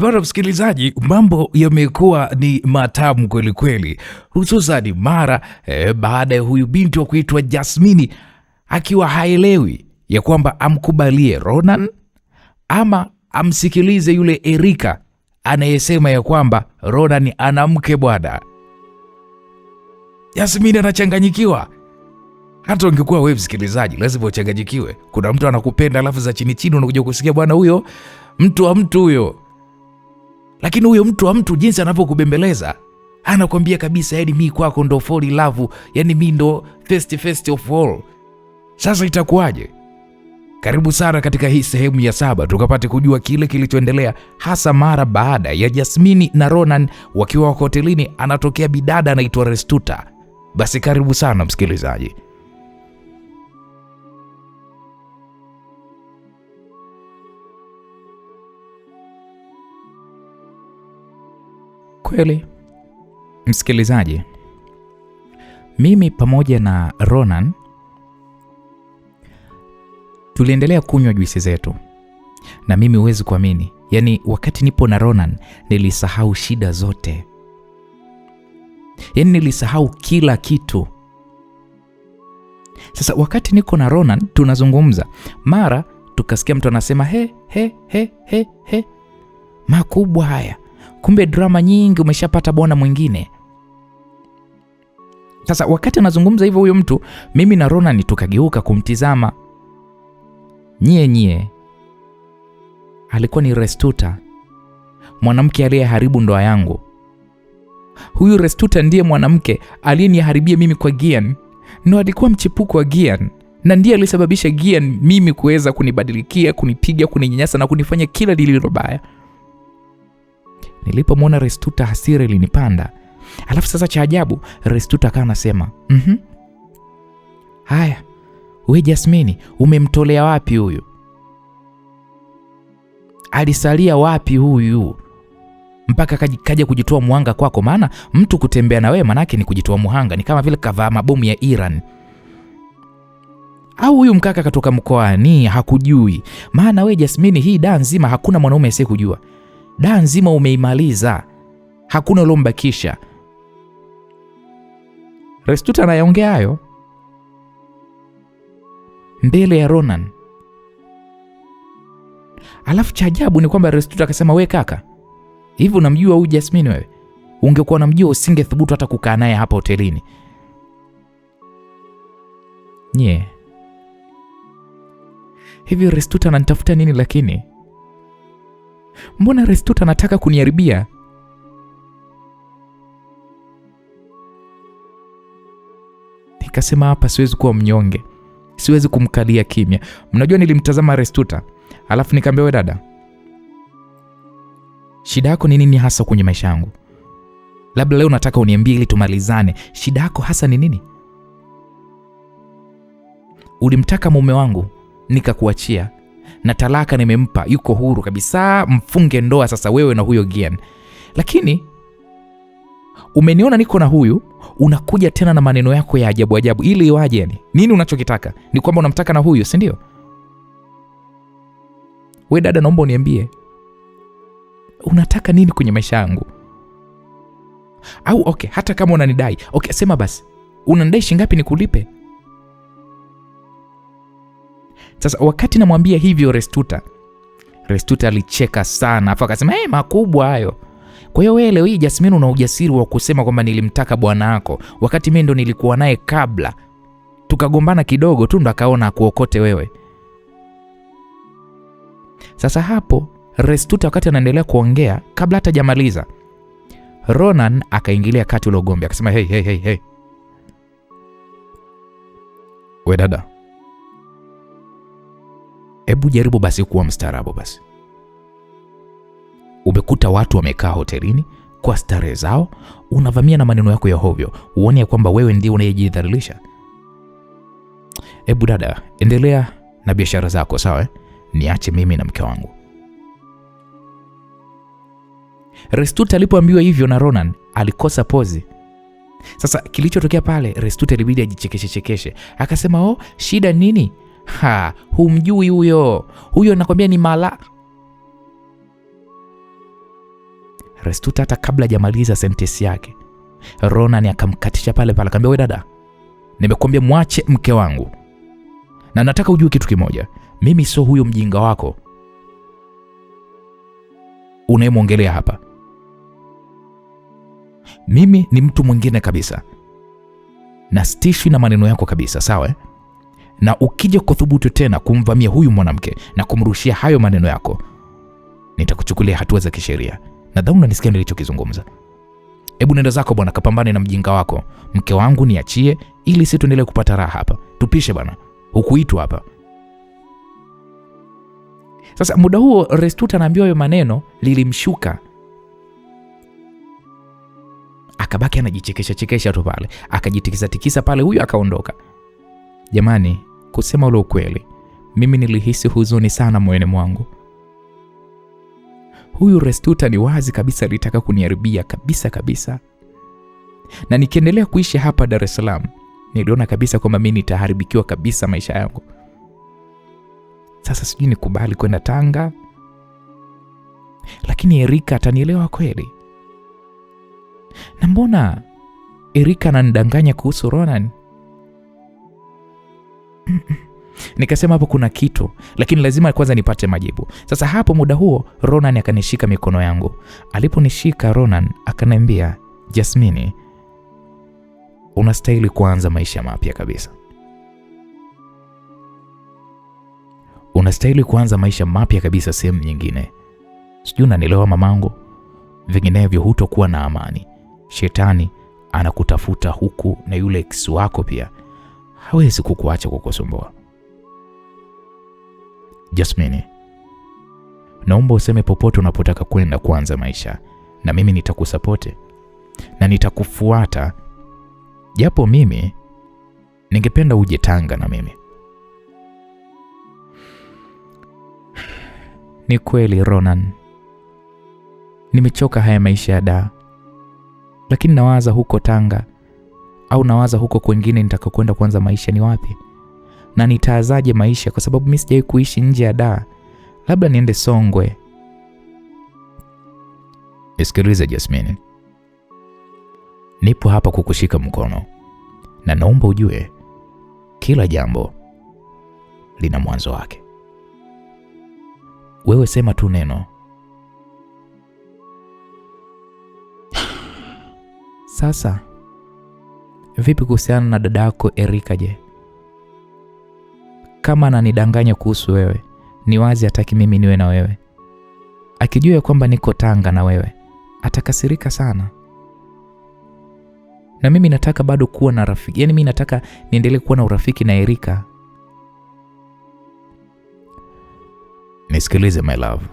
Bwana msikilizaji, mambo yamekuwa ni matamu kweli kweli, hususan mara baada ya huyu binti wa kuitwa Jasmini akiwa haelewi ya kwamba amkubalie Ronan ama amsikilize yule Erika anayesema ya kwamba Ronan ana mke bwana. Jasmini anachanganyikiwa. Hata ungekuwa wewe msikilizaji, lazima uchanganyikiwe. Kuna mtu anakupenda alafu za chini chini unakuja kusikia bwana huyo mtu wa mtu huyo. Lakini huyo mtu wa mtu jinsi anavyokubembeleza, anakuambia kabisa yani mimi kwako ndo fall in love, yani mimi ndo first of all. Sasa itakuwaje? Karibu sana katika hii sehemu ya 7 tukapate kujua kile kilichoendelea, hasa mara baada ya Jasmini na Ronan wakiwa wako hotelini, anatokea bidada anaitwa Restuta. Basi karibu sana msikilizaji. Kweli msikilizaji, mimi pamoja na Ronan tuliendelea kunywa juisi zetu, na mimi huwezi kuamini, yani wakati nipo na Ronan nilisahau shida zote, yani nilisahau kila kitu. Sasa wakati niko na Ronan tunazungumza, mara tukasikia mtu anasema he makubwa haya, kumbe drama nyingi umeshapata bwana mwingine. Sasa wakati anazungumza hivyo huyo mtu, mimi na Ronan tukageuka kumtizama. Nyie alikuwa ni Restuta, mwanamke aliyeharibu ndoa yangu. Huyu Restuta ndiye mwanamke aliyeniharibia mimi kwa Gian. Ndo alikuwa mchepuko wa Gian, na ndiye alisababisha Gian mimi kuweza kunibadilikia, kunipiga, kuninyanyasa na kunifanya kila lililo baya. Nilipomwona Restuta hasira ilinipanda. Alafu sasa cha ajabu, Restuta akawa anasema, haya, we Jasmini, umemtolea wapi huyu? Alisalia wapi huyu? Mpaka kaja kujitoa muhanga kwako. Maana mtu kutembea na wewe manake ni kujitoa muhanga, ni kama vile kavaa mabomu ya Iran. Au huyu mkaka katoka mkoani hakujui? Maana we Jasmini, hii daa nzima hakuna mwanaume asiye kujua. Daa nzima umeimaliza, hakuna ulombakisha. Restuta anayaongea hayo mbele ya Ronan. Alafu cha ajabu ni kwamba Restuta akasema, we kaka, hivi unamjua huyu Jasmini wewe? Ungekuwa unamjua usingethubutu hata kukaa naye hapa hotelini. Hivi Restuta ananitafuta nini lakini? Mbona Restuta anataka kuniharibia? Nikasema hapa siwezi kuwa mnyonge, siwezi kumkalia kimya. Mnajua nilimtazama Restuta, alafu nikamwambia, we dada, shida yako ni nini hasa kwenye maisha yangu? Labda leo nataka uniambie ili tumalizane. Shida yako hasa ni nini? Ulimtaka mume wangu, nikakuachia, na talaka nimempa, yuko huru kabisa, mfunge ndoa sasa wewe na huyo Gian. Lakini umeniona niko na huyu, unakuja tena na maneno yako ya ajabu ajabu. Ili iwaje yani? Nini unachokitaka? Ni kwamba unamtaka na huyu, si ndio? We dada, naomba uniambie, unataka nini kwenye maisha yangu? Au okay, hata kama unanidai, okay, sema basi, unanidai shingapi nikulipe? Sasa wakati namwambia hivyo Restuta alicheka sana, afa akasema, makubwa hayo. Kwa hiyo wewe leo hii Jasmine una ujasiri wa kusema kwamba nilimtaka bwana wako, wakati mimi ndo nilikuwa naye kabla. Tukagombana kidogo tu ndo akaona kuokote wewe. Sasa hapo Restuta wakati anaendelea kuongea, kabla hata jamaliza, Ronan akaingilia kati ule ugomvi, akasema, hey. We dada, hebu jaribu basi kuwa mstaarabu basi. Umekuta watu wamekaa hotelini kwa starehe zao, unavamia na maneno yako ya hovyo, uone ya kwamba wewe ndiye unayejidhalilisha. Hebu dada, endelea na biashara zako, sawa? Niache mimi na mke wangu. Restuta alipoambiwa hivyo na Ronan, alikosa pozi. Sasa kilichotokea pale, Restuta ilibidi ajichekeshe. Akasema, shida nini? Humjui huyo nakwambia ni mala. Restuta hata kabla hajamaliza sentensi yake, Ronan akamkatisha pale pale, akamwambia, "Wewe dada, nimekuambia mwache mke wangu. Na nataka ujue kitu kimoja, mimi sio huyo mjinga wako unayemwongelea hapa. Mimi ni mtu mwingine kabisa. Na stishwi na maneno yako kabisa, sawa? Na ukija kuthubutu tena kumvamia huyu mwanamke na kumrushia hayo maneno yako, nitakuchukulia hatua za kisheria." Nadhani unanisikia nilichokizungumza. Hebu nenda zako bwana, kapambane na mjinga wako. Mke wangu niachie ili sisi tuendelee kupata raha hapa. Tupishe bwana. Hukuitwa hapa. Sasa muda huo Restuta anaambiwa hayo maneno, lilimshuka. Akabaki anajichekesha tu pale. Akajitikisa pale, huyu akaondoka. Jamani, kusema ule ukweli, mimi nilihisi huzuni sana moyoni mwangu. Huyu Restuta ni wazi kabisa alitaka kuniharibia kabisa. Na nikiendelea kuishi hapa Dar es Salaam, niliona kabisa kwamba mimi nitaharibikiwa kabisa maisha yangu. Sasa sijui nikubali kwenda Tanga, lakini Erika atanielewa kweli? Na mbona Erika ananidanganya kuhusu Ronan? Nikasema hapo kuna kitu, lakini lazima kwanza nipate majibu. Sasa hapo muda huo Ronan akanishika mikono yangu. Aliponishika Ronan akaniambia, "Jasmine, unastahili kuanza maisha mapya kabisa. Unastahili kuanza maisha mapya kabisa sehemu nyingine. Sijui unanielewa mamangu? Vinginevyo hutokuwa na amani. Shetani anakutafuta huku na yule ex wako pia hawezi kukuacha kukusumbua. Jasmine, naomba useme popote unapotaka kwenda kuanza maisha, na mimi nitakusupport na nitakufuata. Japo mimi ningependa uje Tanga na mimi." Ni kweli Ronan, nimechoka haya maisha ya Dar, lakini nawaza huko Tanga au nawaza huko kwingine nitakakwenda kuanza maisha ni wapi? Na nitaazaje maisha, kwa sababu mimi sijawahi kuishi nje ya Dar. Labda niende Songwe. Nisikilize Jasmine, nipo hapa kukushika mkono, na naomba ujue kila jambo lina mwanzo wake. Wewe sema tu neno. Sasa vipi kuhusiana na dadako Erika je? Kama ananidanganya kuhusu wewe, ni wazi hataki mimi niwe na wewe. Akijua kwamba niko Tanga na wewe, atakasirika sana. Na mimi nataka bado kuwa na rafiki. Yaani mimi nataka niendelee kuwa na urafiki na Erika. Nisikilize my love.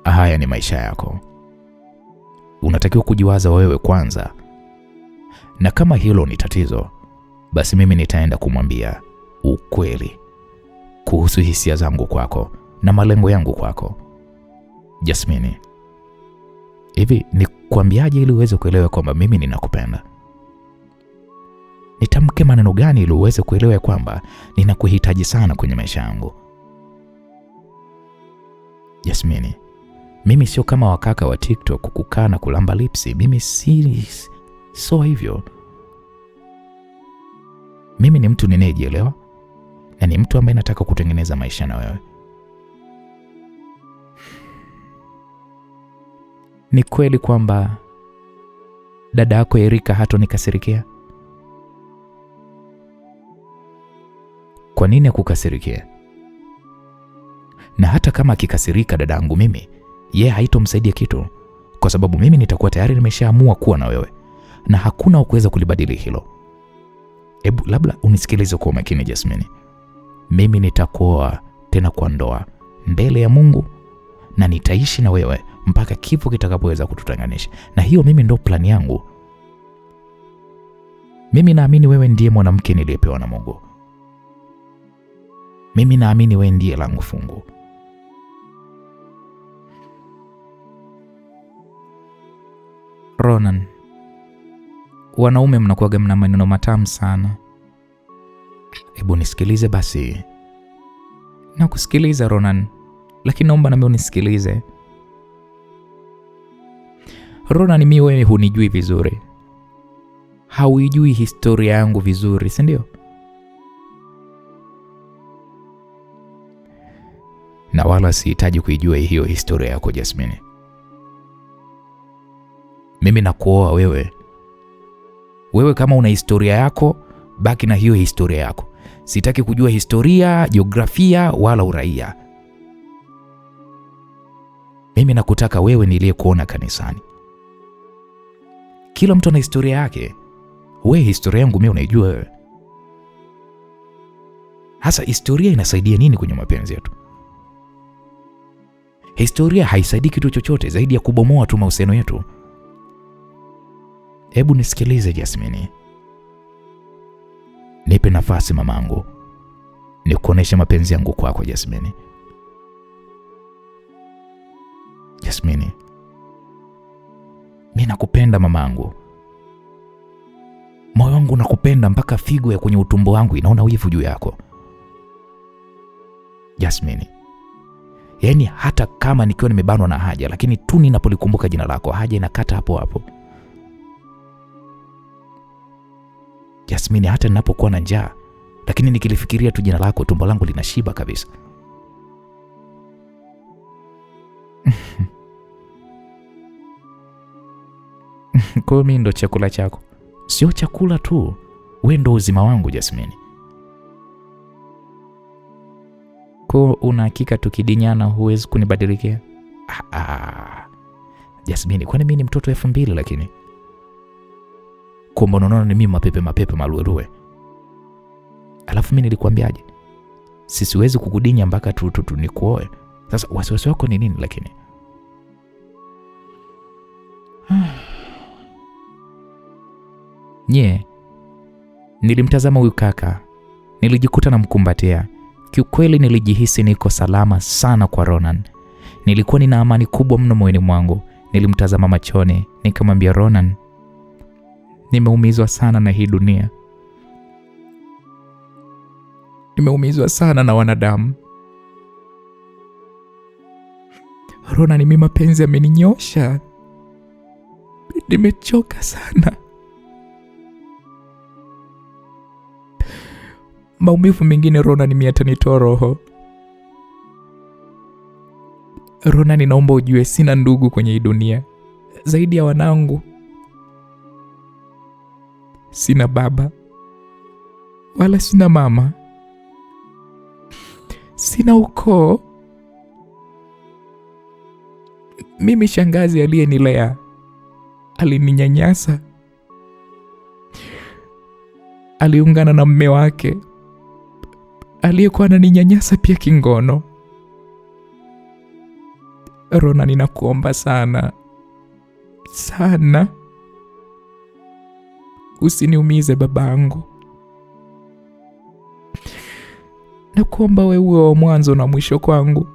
Haya ni maisha yako. Unatakiwa kujiwaza wewe kwanza. Na kama hilo ni tatizo, basi mimi nitaenda kumwambia ukweli kuhusu hisia zangu kwako na malengo yangu kwako. Jasmine, hivi nikwambiaje ili uweze kuelewa kwamba mimi ninakupenda? Nitamke maneno gani ili uweze kuelewa kwamba ninakuhitaji sana kwenye maisha yangu? Jasmine, mimi sio kama wakaka wa TikTok kukaa na kulamba lipsi. Mimi so hivyo. Mimi ni mtu ninayejielewa na ni mtu ambaye nataka kutengeneza maisha na wewe. Ni kweli kwamba dada yako Erika hatonikasirikia? Kwa nini akukasirikia? Na hata kama akikasirika dadangu mimi, yeye haitomsaidia kitu, kwa sababu mimi nitakuwa tayari nimeshaamua kuwa na wewe na hakuna uweza kulibadili hilo. Hebu labda unisikilize kwa makini Jasmine. Mimi nitakuoa tena kwa ndoa mbele ya Mungu, na nitaishi na wewe mpaka kifo kitakapoweza kututenganisha. Na hiyo mimi ndo plani yangu. Mimi naamini wewe ndiye mwanamke niliyepewa na Mungu. Mimi naamini wewe ndiye langu fungu. Ronan, wanaume mnakuwaga mna maneno matamu sana. Hebu nisikilize basi. Nakusikiliza Ronan, lakini naomba na mimi unisikilize. Ronan, mimi wewe hunijui vizuri. Hauijui historia yangu vizuri, si ndio? Na wala sihitaji kuijua hiyo historia yako Jasmine. Mimi nakuoa wewe. Wewe kama una historia yako, baki na hiyo historia yako. Sitaki kujua historia, jiografia wala uraia. Mimi nakutaka wewe niliyekuona kanisani. Kila mtu ana historia yake. Wewe historia yangu mimi unaijua wewe. Hasa historia inasaidia nini kwenye mapenzi yetu? Historia haisaidii kitu chochote zaidi ya kubomoa tu mahusiano yetu. Hebu nisikilize Jasmine. Nipe nafasi mamangu. Nikuoneshe mapenzi yangu kwako Jasmine. Jasmine. Mimi nakupenda mamangu. Moyo wangu unakupenda mpaka figo ya kwenye utumbo wangu inaona wivu juu yako. Jasmine. Yaani hata kama nikiwa nimebanwa na haja, lakini tu ninapolikumbuka jina lako haja inakata hapo hapo. Jasmine, hata ninapokuwa na njaa, lakini nikilifikiria tu jina lako tumbo langu linashiba kabisa. Kwa mimi ndo chakula chako. Sio chakula tu, wewe ndo uzima wangu Jasmine. Kwa una hakika tukidinyana huwezi kunibadilikia? Jasmine, kwani mimi ni mtoto 2000 lakini? Kumbe unaona ni mimi mapepe maluerue. Alafu mimi nilikwambiaje? Siwezi kukudinya mpaka tu nikuoe. Sasa wasiwasi wako ni nini lakini? Nilimtazama huyu kaka. Nilijikuta na mkumbatia. Kiukweli nilijihisi niko salama sana kwa Ronan. Nilikuwa nina amani kubwa mno moyoni mwangu. Nilimtazama machoni, nikamwambia Ronan, nimeumizwa sana na hii dunia. Nimeumizwa sana na wanadamu. Ronan, mimi mapenzi yameninyosha. Nimechoka sana. Maumivu mengine Ronan mimi yatanitoa roho. Ronan, naomba ujue sina ndugu kwenye hii dunia zaidi ya wanangu. Sina baba wala sina mama. Sina ukoo. Mimi shangazi aliyenilea alininyanyasa. Aliungana na mume wake aliyekuwa ananinyanyasa pia kingono. Ronan, ninakuomba sana sana, usiniumize babangu. Nakuomba wewe uwe wa mwanzo na mwisho kwangu.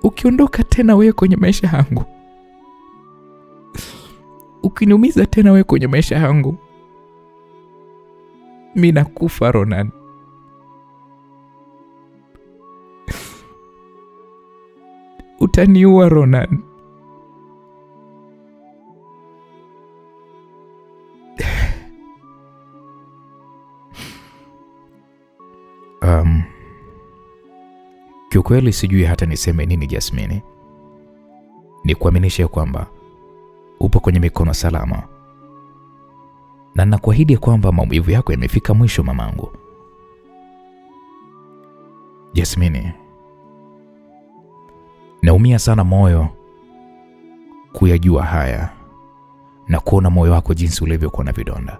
Ukiondoka tena wewe kwenye maisha yangu, ukiniumiza tena wewe kwenye maisha yangu, mimi nakufa Ronan. Utaniua Ronan. Kiukweli sijui hata niseme nini Jasmine. Nikuaminishe kwamba upo kwenye mikono salama. Na nakuahidi kwamba maumivu yako yamefika mwisho mamangu. Jasmine, naumia sana moyo kuyajua haya na kuona moyo wako jinsi ulivyokuwa na vidonda.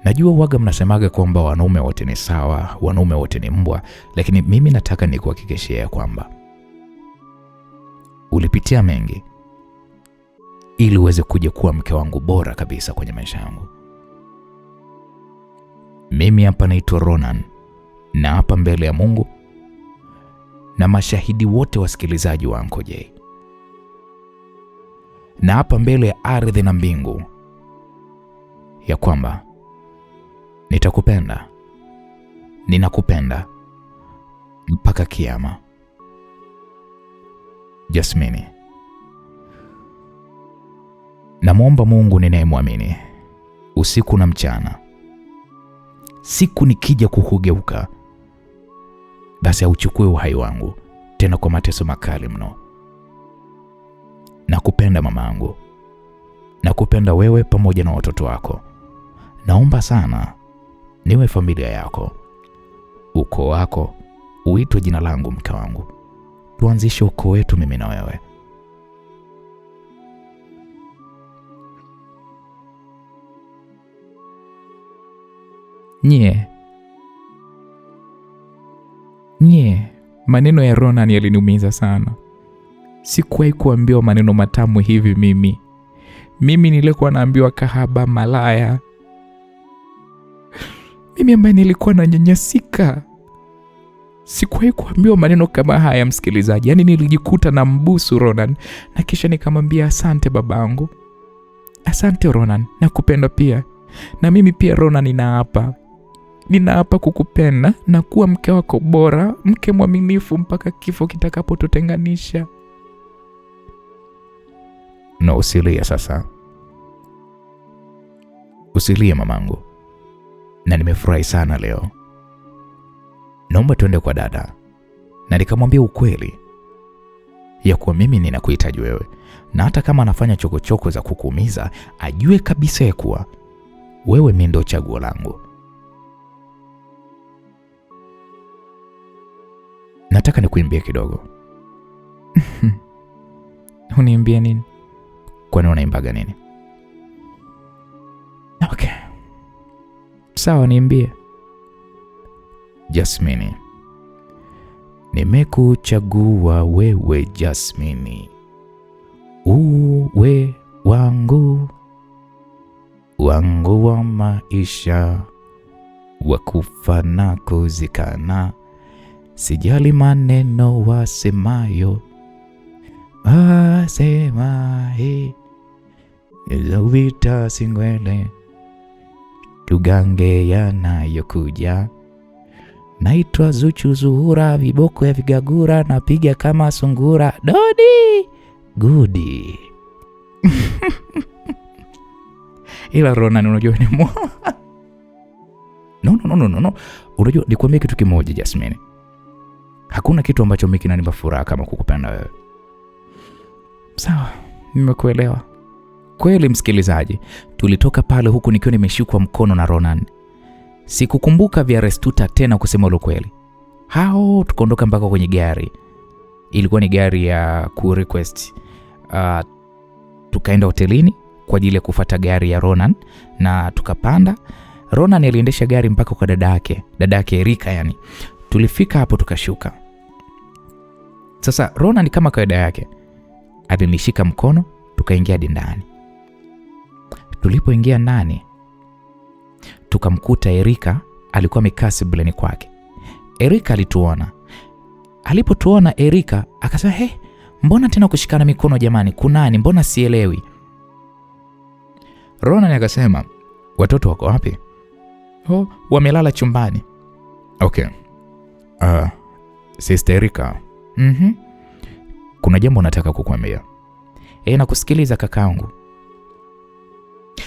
Najua waga mnasemaga kwamba wanaume wote ni sawa, wanaume wote ni mbwa, lakini mimi nataka nikuhakikishie kwamba ulipitia mengi ili uweze kuja kuwa mke wangu bora kabisa kwenye maisha yangu. Mimi hapa naitwa Ronan, na hapa mbele ya Mungu na mashahidi wote wasikilizaji wa Uncle Jay, na hapa mbele ya ardhi na mbingu, ya kwamba nitakupenda, ninakupenda mpaka kiyama. Jasmine, Namwomba Mungu ninayemwamini usiku na mchana, siku nikija kukugeuka, basi auchukue uhai wangu, tena kwa mateso makali mno. Nakupenda mamangu, nakupenda wewe pamoja na watoto wako. Naomba sana niwe familia yako, ukoo wako uitwe jina langu, mke wangu. Tuanzishe ukoo wetu mimi na wewe. Nye, maneno ya Ronan yaliniumiza sana. Sikuwahi kuambiwa maneno matamu hivi mimi. Mimi nilikuwa naambiwa kahaba, malaya. Mimi ambaye nilikuwa nanyanyasika. Sikuwahi kuambiwa maneno kama haya, msikilizaji. Yaani nilijikuta na mbusu Ronan na kisha nikamwambia asante babangu. Asante Ronan, nakupenda pia. Na mimi pia Ronan ninaapa kukupenda na kuwa mke wako bora, mke mwaminifu mpaka kifo kitakapotutenganisha. Na usilie sasa. Usilie mamangu. Na nimefurahi sana leo. Naomba tuende kwa dada na nikamwambia ukweli ya kuwa mimi ninakuhitaji wewe, na hata kama anafanya chokochoko za kukuumiza, ajue kabisa ya kuwa wewe mimi ndio chaguo langu. Nataka nikuimbie kidogo. Uniimbie nini? Kwani unaimbaga nini? Okay. Sawa, niimbie. Jasmine. Nimekuchagua wewe Jasmine, uwe wangu wa maisha, wakufa na kuzikana. Sijali maneno wasemayo, vita singwele, tugange yanayokuja. Naitwa Zuchu Zuhura, viboko ya vigagura, napiga kama sungura. Dodi gudi. Ila Ronan, unajua ni No. Unajua nikwambie kitu kimoja Jasmine. Hakuna kitu ambacho mimi kinanipa furaha kama kukupenda wewe. Sawa, nimekuelewa. Kweli msikilizaji, tulitoka pale huku nikiwa nimeshikwa mkono na Ronan. Sikukumbuka vya Restuta tena kusema ukweli. Hao tukaondoka mpaka kwenye gari. Ilikuwa ni gari ya ku-request. Tukaenda hotelini kwa ajili ya kufuata gari ya Ronan na tukapanda. Ronan aliendesha gari mpaka kwa dadake Erika yani. Tulifika hapo tukashuka. Sasa Ronan kama kawaida yake alinishika mkono, tukaingia ndani. Tulipoingia ndani tukamkuta Erika alikuwa amekaa sebuleni kwake. Erika alituona. Alipotuona Erika akasema, mbona tena kushikana mikono jamani? Kunani? Mbona sielewi?" Ronan akasema, "Watoto wako wapi?" "Wamelala chumbani." "Okay. Sister Erika. Kuna jambo nataka kukuambia." "Nakusikiliza kakaangu."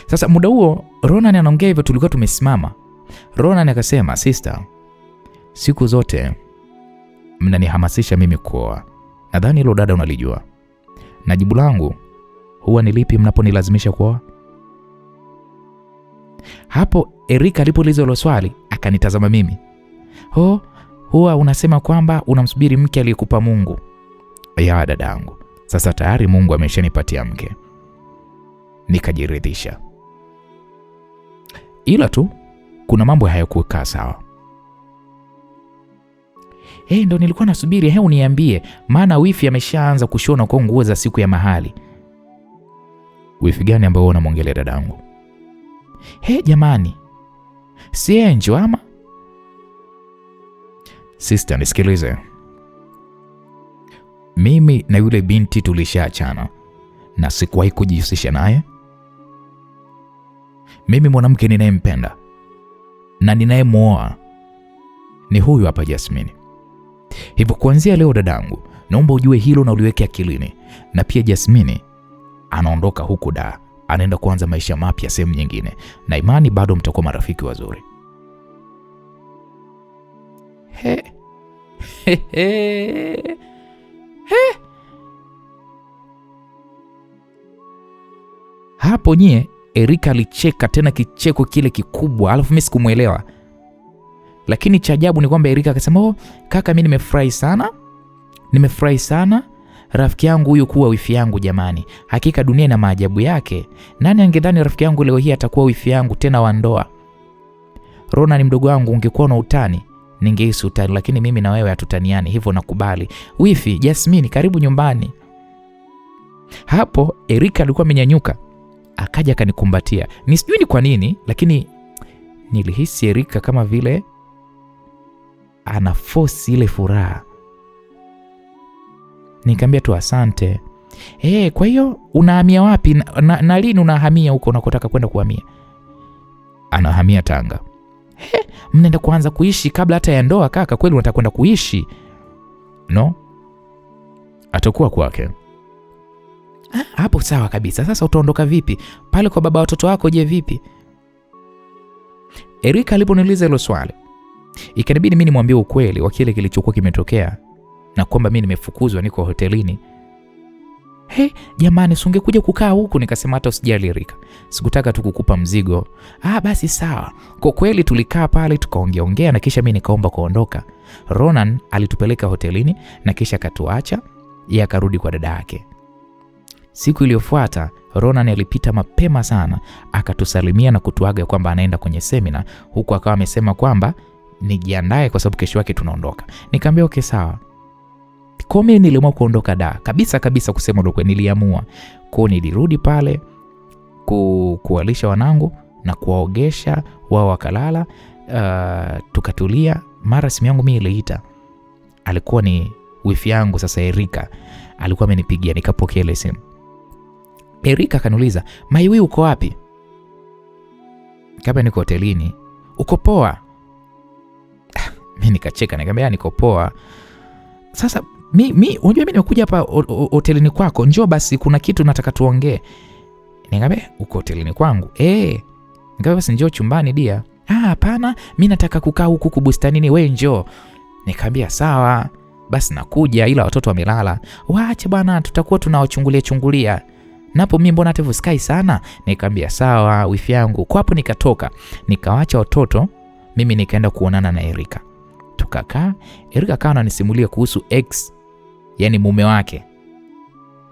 Sasa muda huo Ronan anaongea hivyo, tulikuwa tumesimama. Ronan akasema, "Sister, siku zote mnanihamasisha mimi kuoa. Nadhani hilo dada unalijua. Na jibu langu huwa ni lipi mnaponilazimisha kuoa?" Hapo Erika alipouliza hilo swali akanitazama mimi. "Huwa unasema kwamba unamsubiri mke aliyekupa Mungu." "Ya dadangu, sasa tayari Mungu ameshanipatia mke." Nikajiridhisha. Ila tu kuna mambo hayakukaa sawa. Ndio nilikuwa nasubiri uniambie, maana wifi ameshaanza kushona kwa nguo za siku ya mahali." "Wifi gani ambayo unamwongelea dadangu?" Jamani, si Enjo ama?" "Sister, nisikilize. Mimi na yule binti tulishaachana na sikuwahi kujihusisha naye. Mimi mwanamke ninayempenda na ninayemwoa ni huyu hapa Jasmine. Hivyo kuanzia leo dadangu, naomba ujue hilo na uliweke akilini. Na pia Jasmine anaondoka huku anaenda kuanza maisha mapya sehemu nyingine, na imani bado mtakuwa marafiki wazuri. Hapo nyie Erika alicheka tena kicheko kile kikubwa, alafu mimi sikumuelewa. Lakini cha ajabu ni kwamba Erika akasema, "Oh kaka, mimi nimefurahi sana rafiki yangu huyu kuwa wifi yangu jamani. Hakika dunia ina maajabu yake. Nani angedhani rafiki yangu leo hii atakuwa wifi yangu tena wa ndoa. Rona ni mdogo wangu, ungekuwa na utani ningehisi utani, lakini mimi na wewe hatutaniani, hivyo nakubali. Wifi Jasmine, karibu nyumbani." Hapo Erika alikuwa amenyanyuka, akaja akanikumbatia. Nisijui ni kwa nini, lakini nilihisi Erika kama vile ana force ile furaha. Nikamwambia tu asante. Kwa hiyo unahamia wapi na lini unahamia huko unakotaka kwenda kuhamia? Anahamia Tanga. Mnaenda kuanza kuishi kabla hata ya ndoa kaka? Kweli unataka kwenda kuishi? No. Atakuwa kwake. Hapo sawa kabisa. Sasa utaondoka vipi? Pale kwa baba watoto wako je vipi? Erika aliponiuliza hilo swali, ikanibidi mimi nimwambie ukweli wa kile kilichokuwa kimetokea na kwamba mimi nimefukuzwa, niko hotelini. Jamani, usingekuja kukaa huku. Nikasema hata usijali Erika, sikutaka tu kukupa mzigo. Basi sawa. Kwa kweli tulikaa pale tukaongea na kisha mimi nikaomba kuondoka. Ronan alitupeleka hotelini na kisha akatuacha, yeye akarudi kwa dada yake. Siku iliyofuata Ronan alipita mapema sana, akatusalimia na kutuaga kwamba anaenda kwenye semina, huku akawa amesema kwamba nijiandae kwa sababu kesho yake tunaondoka. Nikamwambia okay sawa. Kwa mimi niliamua kuondoka kabisa kusema ndio niliamua. Kwa nilirudi pale kuwalisha wanangu na kuwaogesha, wao wakalala, tukatulia. Mara simu yangu mimi iliita. Alikuwa ni wifi yangu sasa Erika. Alikuwa amenipigia, nikapokea ile simu. Erika akaniuliza, "Maiwi uko wapi?" Kama niko hotelini. "Uko poa?" Mimi nikacheka nikamwambia niko poa. Sasa unajua mimi nimekuja hapa hotelini kwako, njoo basi kuna kitu nataka tuongee. Nikamwambia uko hotelini kwangu? Nikamwambia basi njoo chumbani dia. Hapana, mimi nataka kukaa huku bustanini, wewe njoo. Nikamwambia sawa, basi nakuja ila watoto wamelala. Waache bwana, tutakuwa tunawachungulia. Napo mimi mbona hata sky sana? Nikamwambia sawa wifi yangu. Kwa hapo nikatoka, nikawaacha watoto, mimi nikaenda kuonana na Erika. Tukakaa, Erika akawa ananisimulia kuhusu ex, yani mume wake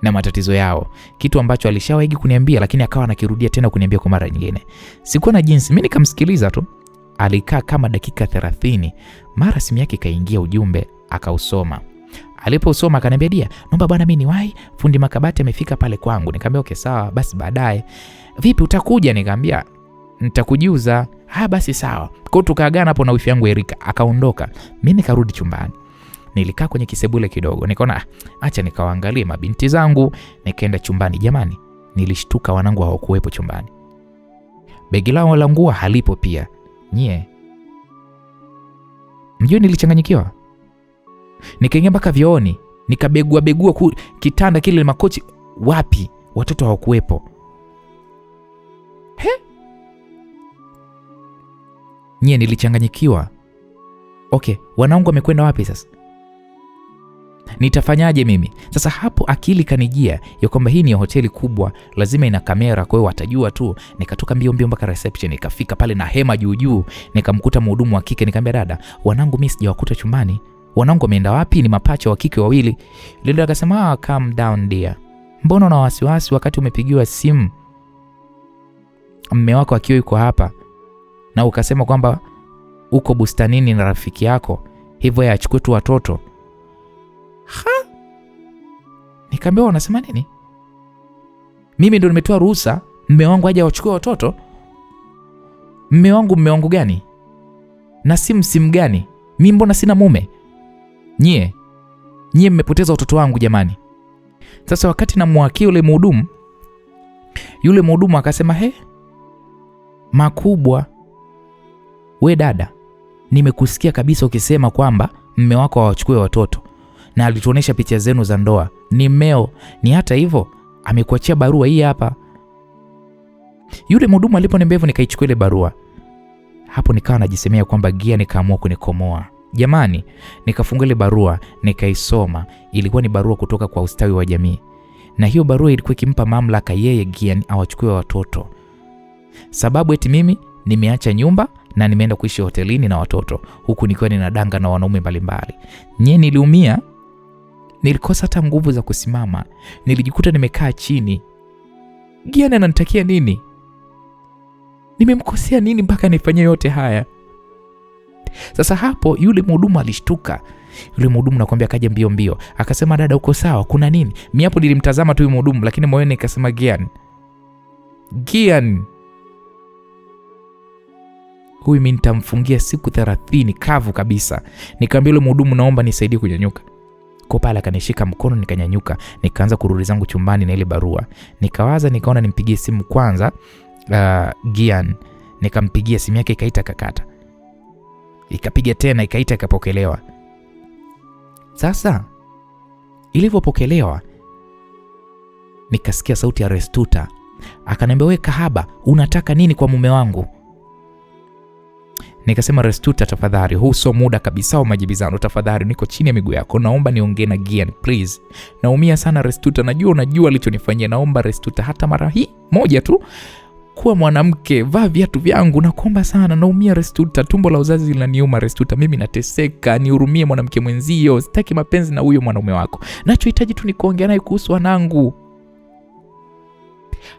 na matatizo yao, kitu ambacho alishawahi kuniambia lakini akawa anakirudia tena kuniambia kwa mara nyingine. Sikuwa na jinsi, mimi nikamsikiliza tu. Alikaa kama dakika 30, mara simu yake kaingia ujumbe, akausoma. Alipousoma akaniambia, "Dia, naomba bwana mimi niwahi, fundi makabati amefika pale kwangu." Nikamwambia okay sawa, basi baadaye. "Vipi utakuja?" Nikamwambia nitakujuza. Basi sawa. Kwa tukaagana hapo na wifi yangu Erika, akaondoka. Mimi nikarudi chumbani. Nilikaa kwenye kisebule kidogo. Nikaona acha nikawaangalie mabinti zangu. Nikaenda chumbani. Jamani, nilishtuka wanangu hawakuwepo chumbani. Begi lao la nguo halipo pia. Nyie mjue nilichanganyikiwa. Nikaingia mpaka vyooni, nikabegua kitanda kile, makochi wapi, watoto hawakuwepo. Nyie nilichanganyikiwa. Okay, wanangu wamekwenda wapi sasa? Nitafanyaje mimi? Sasa hapo akili kanijia ya kwamba hii ni hoteli kubwa, lazima ina kamera, kwa hiyo watajua tu. Nikatoka mbio mpaka reception, nikafika pale na hema juu, nikamkuta mhudumu wa kike. Nikamwambia dada, wanangu mimi sijawakuta chumbani. Wanangu wameenda wapi? Ni mapacha wa kike wawili. Dada akasema, calm down dear. Mbona una wasiwasi wakati umepigiwa simu mume wako akiwa yuko hapa na ukasema kwamba uko bustanini na rafiki yako, hivyo yeye achukue tu watoto? Nikamwambia unasema nini? Mimi ndio nimetoa ruhusa mume wangu aje achukue watoto? Mume wangu gani? Na simu gani? Mimi mbona sina mume? Nyie mmepoteza watoto wangu jamani. Sasa wakati namwaki yule mhudumu akasema, makubwa, we dada, nimekusikia kabisa ukisema kwamba mume wako awachukue watoto na alituonesha picha zenu za ndoa. Ni mmeo, ni hata hivyo amekuachia barua hii hapa. Yule mhudumu aliponiambia hivyo nikaichukua ile barua. Hapo nikawa najisemea kwamba Gian kaamua kunikomoa. Jamani, nikafungua ile barua, nikaisoma. Ilikuwa ni barua kutoka kwa ustawi wa jamii. Na hiyo barua ilikuwa ikimpa mamlaka yeye Gian awachukue watoto. Sababu eti mimi nimeacha nyumba na nimeenda kuishi hotelini na watoto, huku nikiwa ninadanga na wanaume mbalimbali. Niliumia. Nilikosa hata nguvu za kusimama. Nilijikuta nimekaa chini. Gian ananitakia nini? Nimemkosea nini mpaka nifanyie yote haya? Sasa hapo yule mhudumu alishtuka. Yule mhudumu nakwambia kaja mbio mbio. Akasema, dada uko sawa? Kuna nini? Mimi hapo nilimtazama tu yule mhudumu, lakini moyoni nikasema Gian. Huyu mimi nitamfungia siku 30 kavu kabisa. Nikamwambia yule mhudumu, naomba nisaidie kunyanyuka. Kwa pale akanishika mkono, nikanyanyuka, nikaanza kurudi zangu chumbani na ile barua. Nikawaza, nikaona nimpigie simu kwanza Gian. Nikampigia, simu yake ikaita kakata. Ikapiga tena, ikaita, ikapokelewa. Sasa ilivyopokelewa nikasikia sauti ya Restuta. Akaniambia, wewe kahaba, unataka nini kwa mume wangu? Nikasema, Restuta tafadhali, huu sio muda kabisa wa majibizano. Tafadhali, niko chini ya miguu yako, naomba niongee na Gian please. Naumia sana Restuta, unajua alichonifanyia. Naomba Restuta, hata mara hii moja tu, kuwa mwanamke, vaa viatu vyangu, nakuomba sana. Naumia Restuta, tumbo la uzazi linaniuma Restuta, mimi nateseka, nihurumie mwanamke mwenzio. Sitaki mapenzi na huyo mwanaume wako. Nachohitaji tu ni kuongea naye kuhusu wanangu.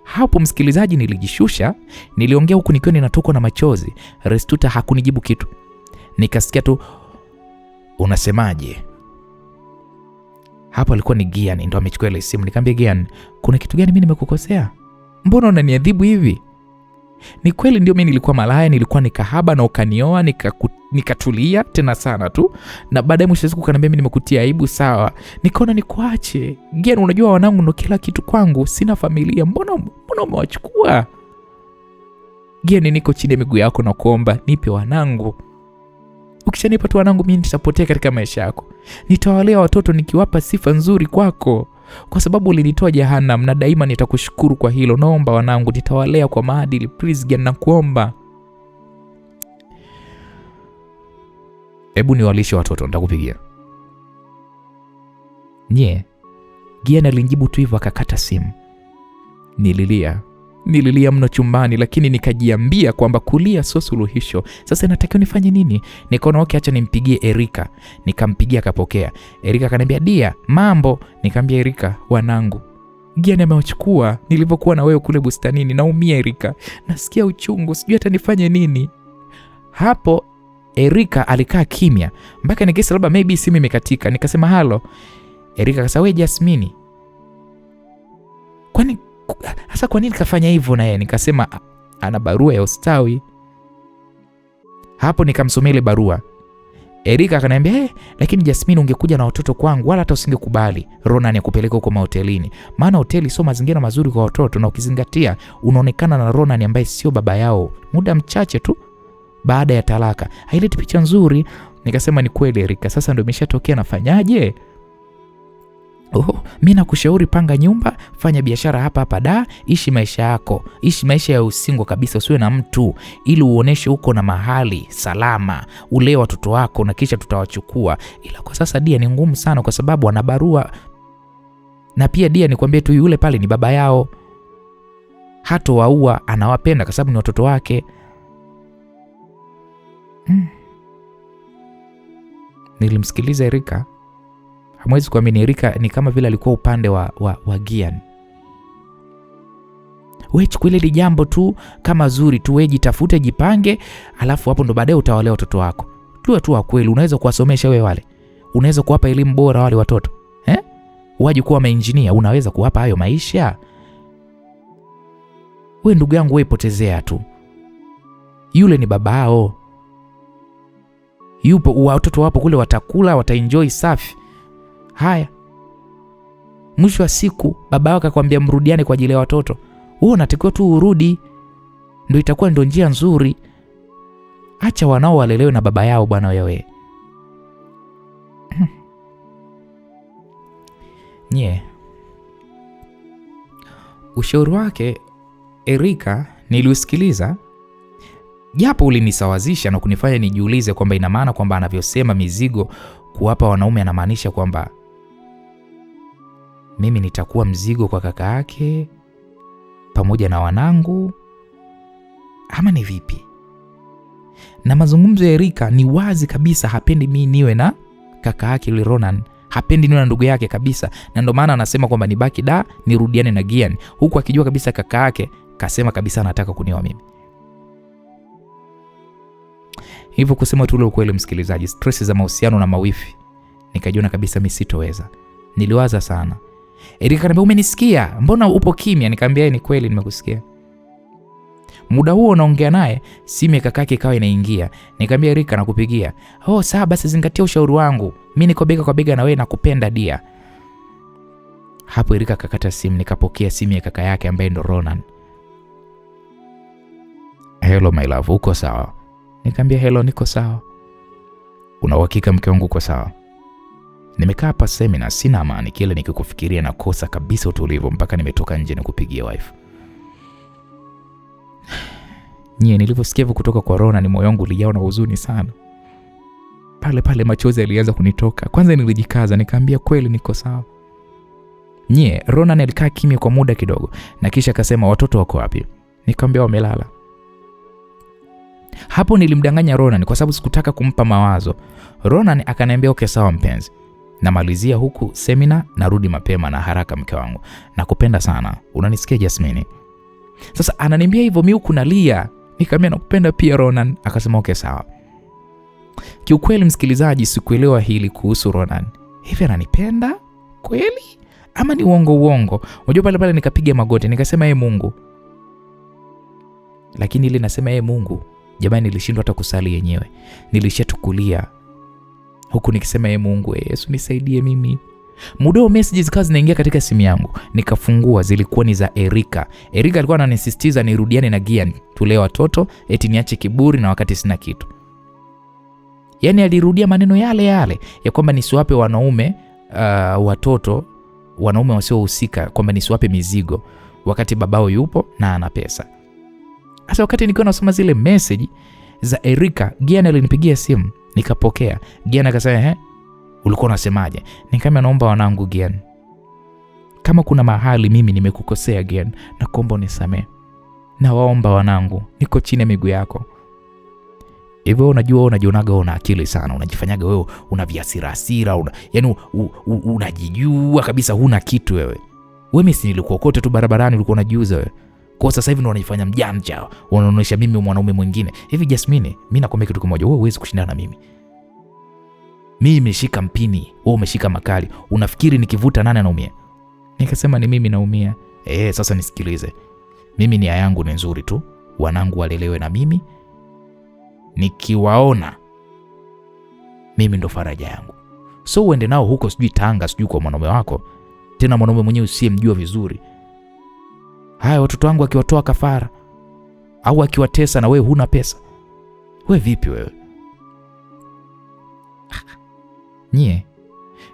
Hapo msikilizaji, nilijishusha, niliongea huku nikiwa ninatokwa na machozi. Restuta hakunijibu kitu. Nikasikia tu, unasemaje? Hapo alikuwa ni Gian, ndo amechukua ile simu. Nikamwambia, Gian, kuna kitu gani mimi nimekukosea? Mbona unaniadhibu hivi? Ni kweli ndio mimi nilikuwa malaya, nilikuwa nikahaba na ukanioa, nikatulia tena sana tu. Na baadaye mwisho siku kaniambia mimi nimekutia aibu, sawa. Nikaona nikuache. Gian, unajua wanangu ndo kila kitu kwangu, sina familia. Mbona umewachukua? Gian, niko chini ya miguu yako na kuomba nipe wanangu. Ukishanipa tu wanangu, mimi nitapotea katika maisha yako. Nitawalea watoto nikiwapa sifa nzuri kwako, kwa sababu ulinitoa jehanamu, na daima nitakushukuru kwa hilo. Naomba wanangu, nitawalea kwa maadili please Gian, nakuomba. Hebu niwalishe watoto, nitakupigia. Gian alinijibu tu hivyo, akakata simu. Nililia mno chumbani, lakini nikajiambia kwamba kulia sio suluhisho. Sasa natakiwa nifanye nini? Nikaona okay, acha nimpigie Erika. Nikampigia, akapokea. Erika akaniambia, dia, mambo? Nikamwambia, Erika, wanangu Gian amewachukua nilivyokuwa na wewe kule bustanini. Naumia Erika, nasikia uchungu, sijui hata nifanye nini. Hapo Erika alikaa kimya mpaka nikisa labda maybe simu imekatika. Nikasema, halo. Erika akasema, wewe Jasmine, kwa nini kafanya hivyo na yeye? Nikasema, ana barua ya ustawi. Hapo nikamsomea ile barua. Erika akaniambia, lakini Jasmine, ungekuja na watoto kwangu wala hata usingekubali Ronan akupeleka huko mahotelini. Maana hoteli sio mazingira mazuri kwa watoto, na ukizingatia unaonekana na Ronan ambaye sio baba yao muda mchache tu baada ya talaka. Haileti picha nzuri. Nikasema, ni kweli Erika, sasa ndio imeshatokea, nafanyaje? Mimi nakushauri panga nyumba, fanya biashara hapa da, ishi maisha yako. Ishi maisha ya usingo kabisa, usiwe na mtu, ili uoneshe uko na mahali salama. Ule watoto wako na kisha tutawachukua. Ila kwa sasa dia ni ngumu sana kwa sababu ana barua. Na pia dia nikwambie tu, yule pale ni baba yao. Hato waua, anawapenda kwa sababu ni watoto wake. Nilimsikiliza Erika. Hamwezi kuamini, Erika ni kama vile alikuwa upande wa Gian. Wewe chukua ile jambo tu kama zuri tu, wewe jitafute, jipange, alafu hapo ndo baadaye utawalea watoto wako. Tuwe tu wa kweli, unaweza kuwasomesha wewe wale. Unaweza kuwapa elimu bora wale watoto. Waje kuwa maengineer, unaweza kuwapa hayo maisha. Wewe ndugu yangu, wewe potezea tu. Yule ni babao. Yupo, watoto wapo kule, watakula, wataenjoy safi. Haya, mwisho wa siku baba wako akwambia mrudiane kwa ajili ya watoto. Wewe unatakiwa tu urudi, ndio itakuwa ndio njia nzuri. Acha wanao walelewe na baba yao bwana wewe. Ushauri wake Erika Niliusikiliza, japo ulinisawazisha na kunifanya nijiulize kwamba ina maana kwamba anavyosema mizigo kuwapa wanaume anamaanisha kwamba mimi nitakuwa mzigo kwa kaka yake pamoja na wanangu, ama ni vipi? Na mazungumzo ya Erika ni wazi kabisa hapendi mimi niwe na kaka yake yule Ronan, hapendi niwe na ndugu yake kabisa, na ndio maana anasema kwamba nibaki da nirudiane na Gian, huku akijua kabisa kaka yake kasema kabisa anataka kunioa mimi. Hivyo kusema tu ule ukweli msikilizaji, stress za mahusiano na mawifi nikajiona kabisa mimi sitoweza. Niliwaza sana. Erika anambia umenisikia? Mbona upo kimya? Nikamwambia ni kweli nimekusikia. Muda huo naongea naye, simu ya kakake ikawa inaingia. Nikamwambia Erika nakupigia. Oh sawa basi zingatia ushauri wangu. Mimi niko bega kwa bega na wewe nakupenda dia. Hapo Erika kakata simu, nikapokea simu ya kaka yake ambaye ndo Ronan. Hello my love, uko sawa? Nikamwambia hello niko sawa. Una uhakika mke wangu uko sawa? Nimekaa hapa seminar sina amani, kile nikikufikiria na kosa kabisa utulivu mpaka nimetoka nje na kupigia wife. Nilivyosikia kutoka kwa Ronan moyo wangu ulijawa na huzuni sana. Pale machozi yalianza kunitoka. Kwanza nilijikaza nikamwambia kweli niko sawa. Ronan alikaa kimya kwa muda kidogo na kisha akasema watoto wako wapi? Nikamwambia wamelala. Hapo nilimdanganya Ronan kwa sababu sikutaka kumpa mawazo. Ronan akaniambia okay sawa mpenzi. Namalizia huku seminar, narudi mapema na haraka mke wangu. Nakupenda sana. Unanisikia Jasmine? Sasa ananiambia hivyo mimi huku nalia. Nikamwambia nakupenda pia Ronan. Akasema okay sawa. Kiukweli msikilizaji, sikuelewa hili kuhusu Ronan. Hivi ananipenda kweli ama ni uongo? Unajua pale nikapiga magoti nikasema Mungu. Lakini ile nasema Mungu, jamani nilishindwa hata kusali yenyewe. Nilishatukulia huku nikisema Mungu, Yesu nisaidie mimi. Muda wa messages zikawa zinaingia katika simu yangu. Nikafungua, zilikuwa ni za Erika. Erika alikuwa ananisisitiza nirudiane na Gian, tulee watoto, eti niache kiburi na wakati sina kitu. Yaani alirudia maneno yale ya kwamba nisiwape wanaume watoto, wanaume wasiohusika, kwamba nisiwape mizigo wakati babao yupo na ana pesa. Sasa wakati nilikuwa nasoma zile message za Erika, Gian alinipigia simu, nikapokea. Gian akasema ulikuwa unasemaje? Nikamwambia naomba wanangu Gian, kama kuna mahali mimi nimekukosea Gian, naomba unisamehe. Na waomba wanangu, niko chini ya miguu yako. Hivyo unajua unajionaga una akili sana, unajifanyaga wewe una viasira, yani unajijua kabisa huna kitu wewe. Wewe mimi nilikuwa kote tu barabarani ulikuwa unajiuza wewe. Kwa sasa hivi ndo unajifanya mjanja, unaonyesha mimi mwanaume mwingine. Hivi Jasmine, mimi nakwambia kitu kimoja, wewe huwezi kushindana na mimi. Mimi nimeshika mpini, wewe umeshika makali. Unafikiri nikivuta nani anaumia? Nikasema ni mimi naumia. Sasa nisikilize. Mimi nia yangu ni nzuri tu. Wanangu walelewe na mimi. Nikiwaona mimi ndo faraja yangu. So uende nao huko sijui Tanga, sijui kwa mwanaume wako. Tena mwanaume mwenyewe usiyemjua vizuri. Haya watoto wangu akiwatoa kafara au akiwatesa na wewe huna pesa. Wewe vipi wewe?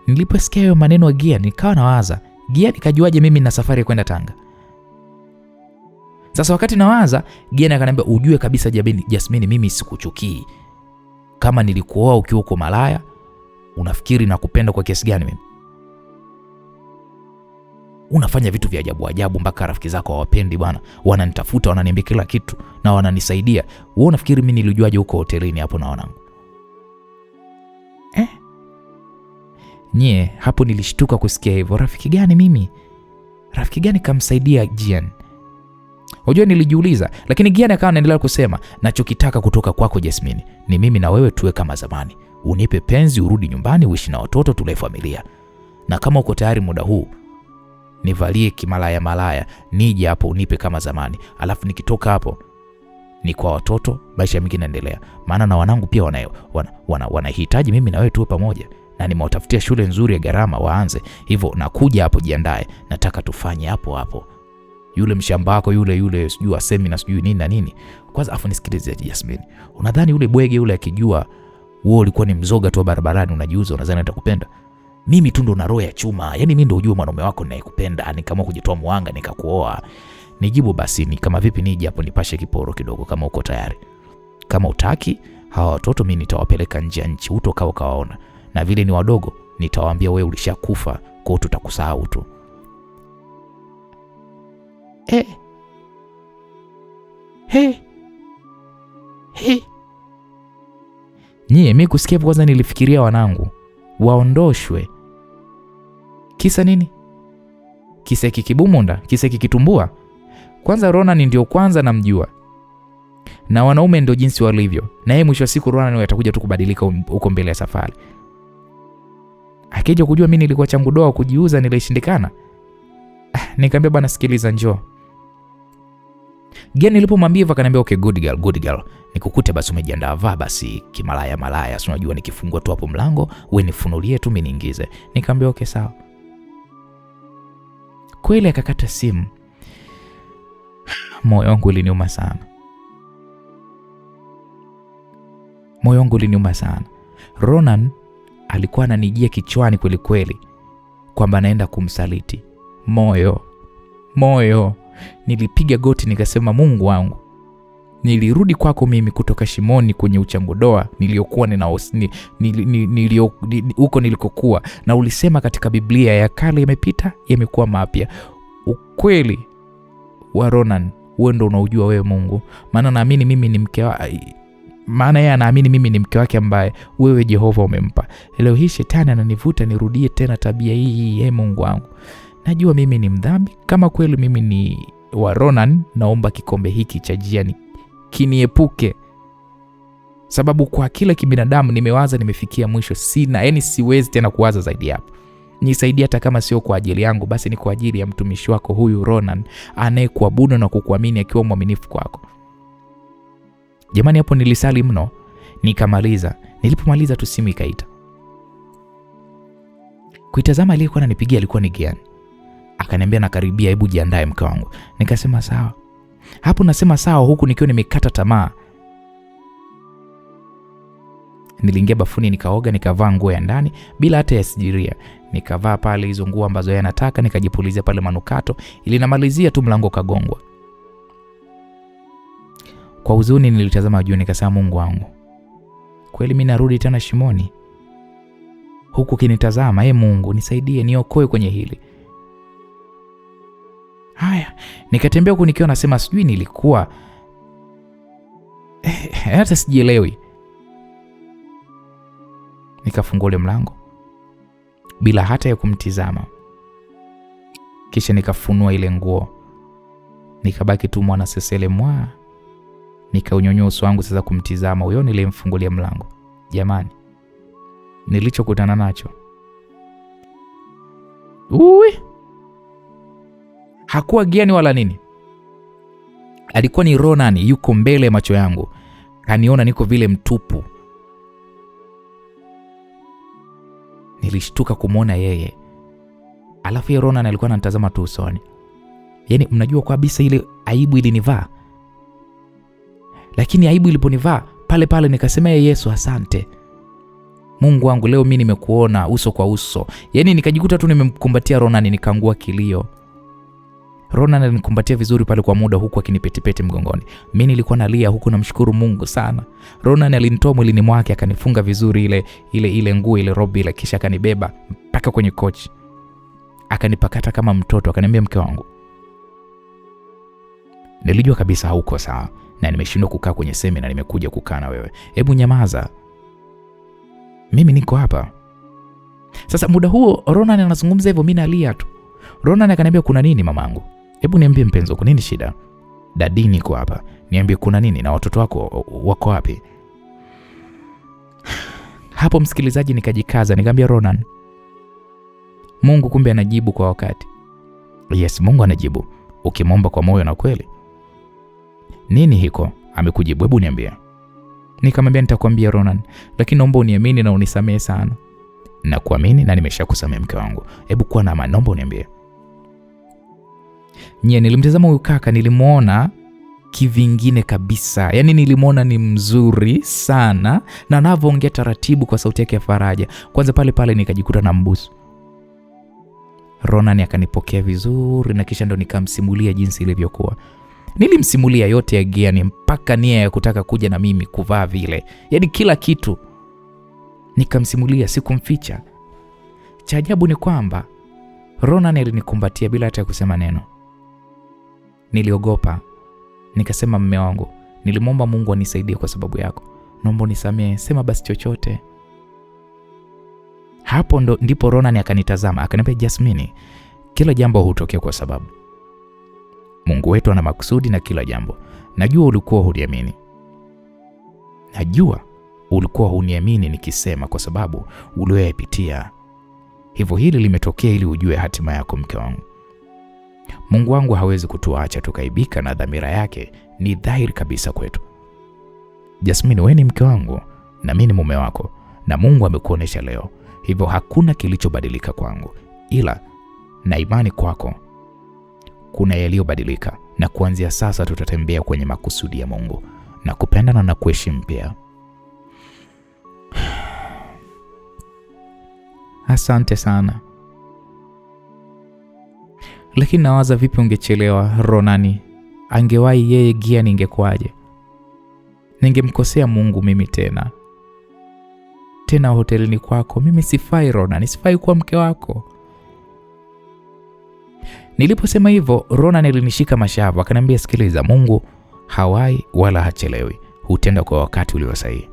Niliposikia hayo maneno ya Gia nikawa nawaza, Gia nikajuaje mimi nina safari kwenda Tanga? Sasa wakati nawaza, Gia akaniambia ujue kabisa Jasmine, mimi sikuchukii. Kama nilikuoa ukiwa uko malaya, unafikiri nakupenda kwa kiasi gani mimi? Unafanya vitu vya ajabu mpaka rafiki zako hawapendi bwana. Wananitafuta, wananiambia kila kitu na wananisaidia. Wewe unafikiri mimi nilijuaje huko hotelini hapo na wanangu? Hapo nilishtuka kusikia hivyo. Rafiki gani mimi? Rafiki gani kamsaidia Gian? Unajua nilijiuliza, lakini Gian akawa anaendelea kusema, nachokitaka kutoka kwako Jasmine ni mimi na wewe tuwe kama zamani. Unipe penzi, urudi nyumbani, uishi na watoto, tulee familia. Na kama uko tayari muda huu, nivalie kimalaya, nije hapo unipe kama zamani. Alafu nikitoka hapo ni kwa watoto, maisha mengine yanaendelea. Maana na wanangu pia wanahitaji mimi na wewe tuwe pamoja. Na nimewatafutia shule nzuri ya gharama waanze. Hivyo nakuja hapo, jiandae. Nataka tufanye hapo. Yule mshamba wako yule sijui asemi na sijui nini na nini. Kwanza afu nisikilize Jasmine. Unadhani yule bwege yule akijua wewe ulikuwa ni mzoga tu barabarani unajiuza, unadhani atakupenda? Mimi tu ndo na roho ya chuma. Yaani mimi ndo ujue mwanaume wako ninayekupenda, nikaamua kujitoa muhanga nikakuoa. Nijibu basi ni kama vipi nije hapo nipashe kiporo kidogo kama uko tayari. Kama utaki, hawa watoto mimi nitawapeleka nje ya nchi, utokao kawaona. Na vile ni wadogo, nitawaambia wewe ulishakufa, kwa hiyo tutakusahau tu. Mimi kusikia kwanza nilifikiria wanangu waondoshwe. Kisa nini? Kisa kikibumunda, kisa kikitumbua. Kwanza Ronan ndio kwanza namjua. Na wanaume ndio jinsi walivyo. Na yeye mwisho wa siku Ronan atakuja tu kubadilika huko mbele ya safari. Akija kujua mimi nilikuwa changu doa kujiuza nilishindikana. Nikamwambia bwana sikiliza njoo. Gani nilipomwambia hivyo akaniambia okay good girl. Nikukute basi umejiandaa vaa basi kimalaya. Si unajua nikifungua tu hapo mlango, wewe nifunulie tu mimi niingize. Nikamwambia okay sawa. Kweli akakata simu. Moyo wangu uliniuma sana. Ronan alikuwa ananijia kichwani kweli kwamba naenda kumsaliti. Moyo. Nilipiga goti nikasema Mungu wangu. Nilirudi kwako mimi kutoka shimoni kwenye uchangodoa niliokuwa huko nilikokuwa, na ulisema katika Biblia ya kale yamepita yamekuwa mapya. Ukweli wa Ronan wewe ndio unaujua wewe Mungu. Maana naamini mimi ni mke wake. Maana yeye anaamini mimi ni mke wake ambaye wewe Jehova umempa. Leo hii shetani ananivuta nirudie tena tabia hii. Mungu wangu. Najua mimi ni mdhambi. Kama kweli mimi ni wa Ronan, naomba kikombe hiki cha jiani kiniepuke. Sababu kwa kila kibinadamu nimewaza nimefikia mwisho, sina siwezi tena kuwaza zaidi hapo. Nisaidie hata kama sio kwa ajili yangu, basi ni kwa ajili ya mtumishi wako huyu Ronan anayekuabudu na kukuamini akiwa mwaminifu kwako. Jamani hapo nilisali mno, nikamaliza. Nilipomaliza tu simu ikaita. Kuitazama aliyekuwa ananipigia alikuwa ni Gian. Akaniambia nakaribia, hebu jiandae mke wangu. Nikasema sawa. Hapo nasema sawa huku nikiwa nimekata tamaa. Niliingia bafuni nikaoga, nikavaa nguo ya ndani bila hata ya sidiria. Nikavaa pale hizo nguo ambazo yeye anataka, nikajipulizia pale manukato ili namalizia tu mlango kagongwa. Kwa huzuni nilitazama juu nikasema Mungu wangu. Kweli mimi narudi tena shimoni? Huku kinitazama, Mungu nisaidie, niokoe kwenye hili. Haya, nikatembea huku nikiwa nasema sijui nilikuwa hata sijielewi. Nikafungua ule mlango bila hata ya kumtizama. Kisha nikafunua ile nguo. Nikabaki tu mwana sesele mwa. Nikaunyonyoa uso wangu sasa kumtizama huyo nilimfungulia mlango. Jamani, nilichokutana nacho. Hakuwa Giani wala nini. Alikuwa ni Ronan yuko mbele macho yangu. Kaniona niko vile mtupu. Nilishtuka kumuona yeye. Alafu ya Ronan alikuwa ananitazama tu usoni. Mnajua kwa kabisa ile aibu ilinivaa. Lakini aibu iliponivaa pale nikasema Yesu asante. Mungu wangu leo mimi nimekuona uso kwa uso. Nikajikuta tu nimemkumbatia Ronan nikaangua kilio. Ronan alinikumbatia vizuri pale kwa muda huku akinipetipete mgongoni. Mimi nilikuwa nalia huku namshukuru Mungu sana. Ronan alinitoa mwilini mwake akanifunga vizuri ile nguo ile robe ile, kisha akanibeba mpaka kwenye kochi. Akanipakata kama mtoto, akaniambia mke wangu. Nilijua kabisa hauko sawa na nimeshindwa kukaa kwenye semina, nimekuja kukaa na wewe. Hebu nyamaza. Mimi niko hapa. Sasa muda huo Ronan anazungumza hivyo, mimi nalia tu. Ronan akaniambia kuna nini mamangu? Hebu niambie mpenzi wako, nini shida? Dadi niko hapa. Niambie kuna nini na watoto wako wako wapi? Hapo msikilizaji nikajikaza nikamwambia Ronan, Mungu kumbe anajibu kwa wakati. Yes, Mungu anajibu ukimwomba kwa moyo na kweli. Nini hiko? Amekujibu, hebu niambie. Nikamwambia nitakwambia Ronan, lakini naomba uniamini na unisamehe sana. Na kuamini na nimeshakusamehe mke wangu. Hebu kuwa na amani, naomba uniambie. Nilimtazama huyu kaka, nilimuona kivingine kabisa. Nilimuona ni mzuri sana na anavyoongea taratibu kwa sauti yake ya faraja. Kwanza pale nikajikuta na mbusu. Ronan akanipokea vizuri na kisha ndo nikamsimulia jinsi ilivyokuwa. Nilimsimulia yote ya Gian mpaka nia ya kutaka kuja na mimi kuvaa vile. Yaani kila kitu nikamsimulia, sikumficha. Cha ajabu ni kwamba Ronan alinikumbatia bila hata kusema neno. Niliogopa. Nikasema, mume wangu, nilimwomba Mungu anisaidie kwa sababu yako. Naomba unisamehe, sema basi chochote. Hapo ndipo Ronan akanitazama, akaniambia, Jasmine, kila jambo hutokea kwa sababu. Mungu wetu ana makusudi na kila jambo. Najua ulikuwa huniamini. Najua ulikuwa huniamini nikisema kwa sababu uliyoyapitia. Hivyo hili limetokea ili ujue hatima yako, mke wangu. Mungu wangu hawezi kutuacha tukaibika na dhamira yake ni dhahiri kabisa kwetu. Jasmine, wewe ni mke wangu na mimi ni mume wako na Mungu amekuonesha leo. Hivyo hakuna kilichobadilika kwangu, ila na imani kwako kuna yaliyobadilika, na kuanzia sasa tutatembea kwenye makusudi ya Mungu na kupendana na kuheshimu pia. Asante sana. Lakini nawaza vipi ungechelewa Ronani? Angewahi yeye Gian ingekuaje? Ningemkosea Mungu mimi tena hotelini kwako. Mimi sifai Ronan, sifai kuwa mke wako. Niliposema hivyo, Ronan alinishika mashavu akaniambia, sikiliza, Mungu hawai wala hachelewi, hutenda kwa wakati ulio sahihi.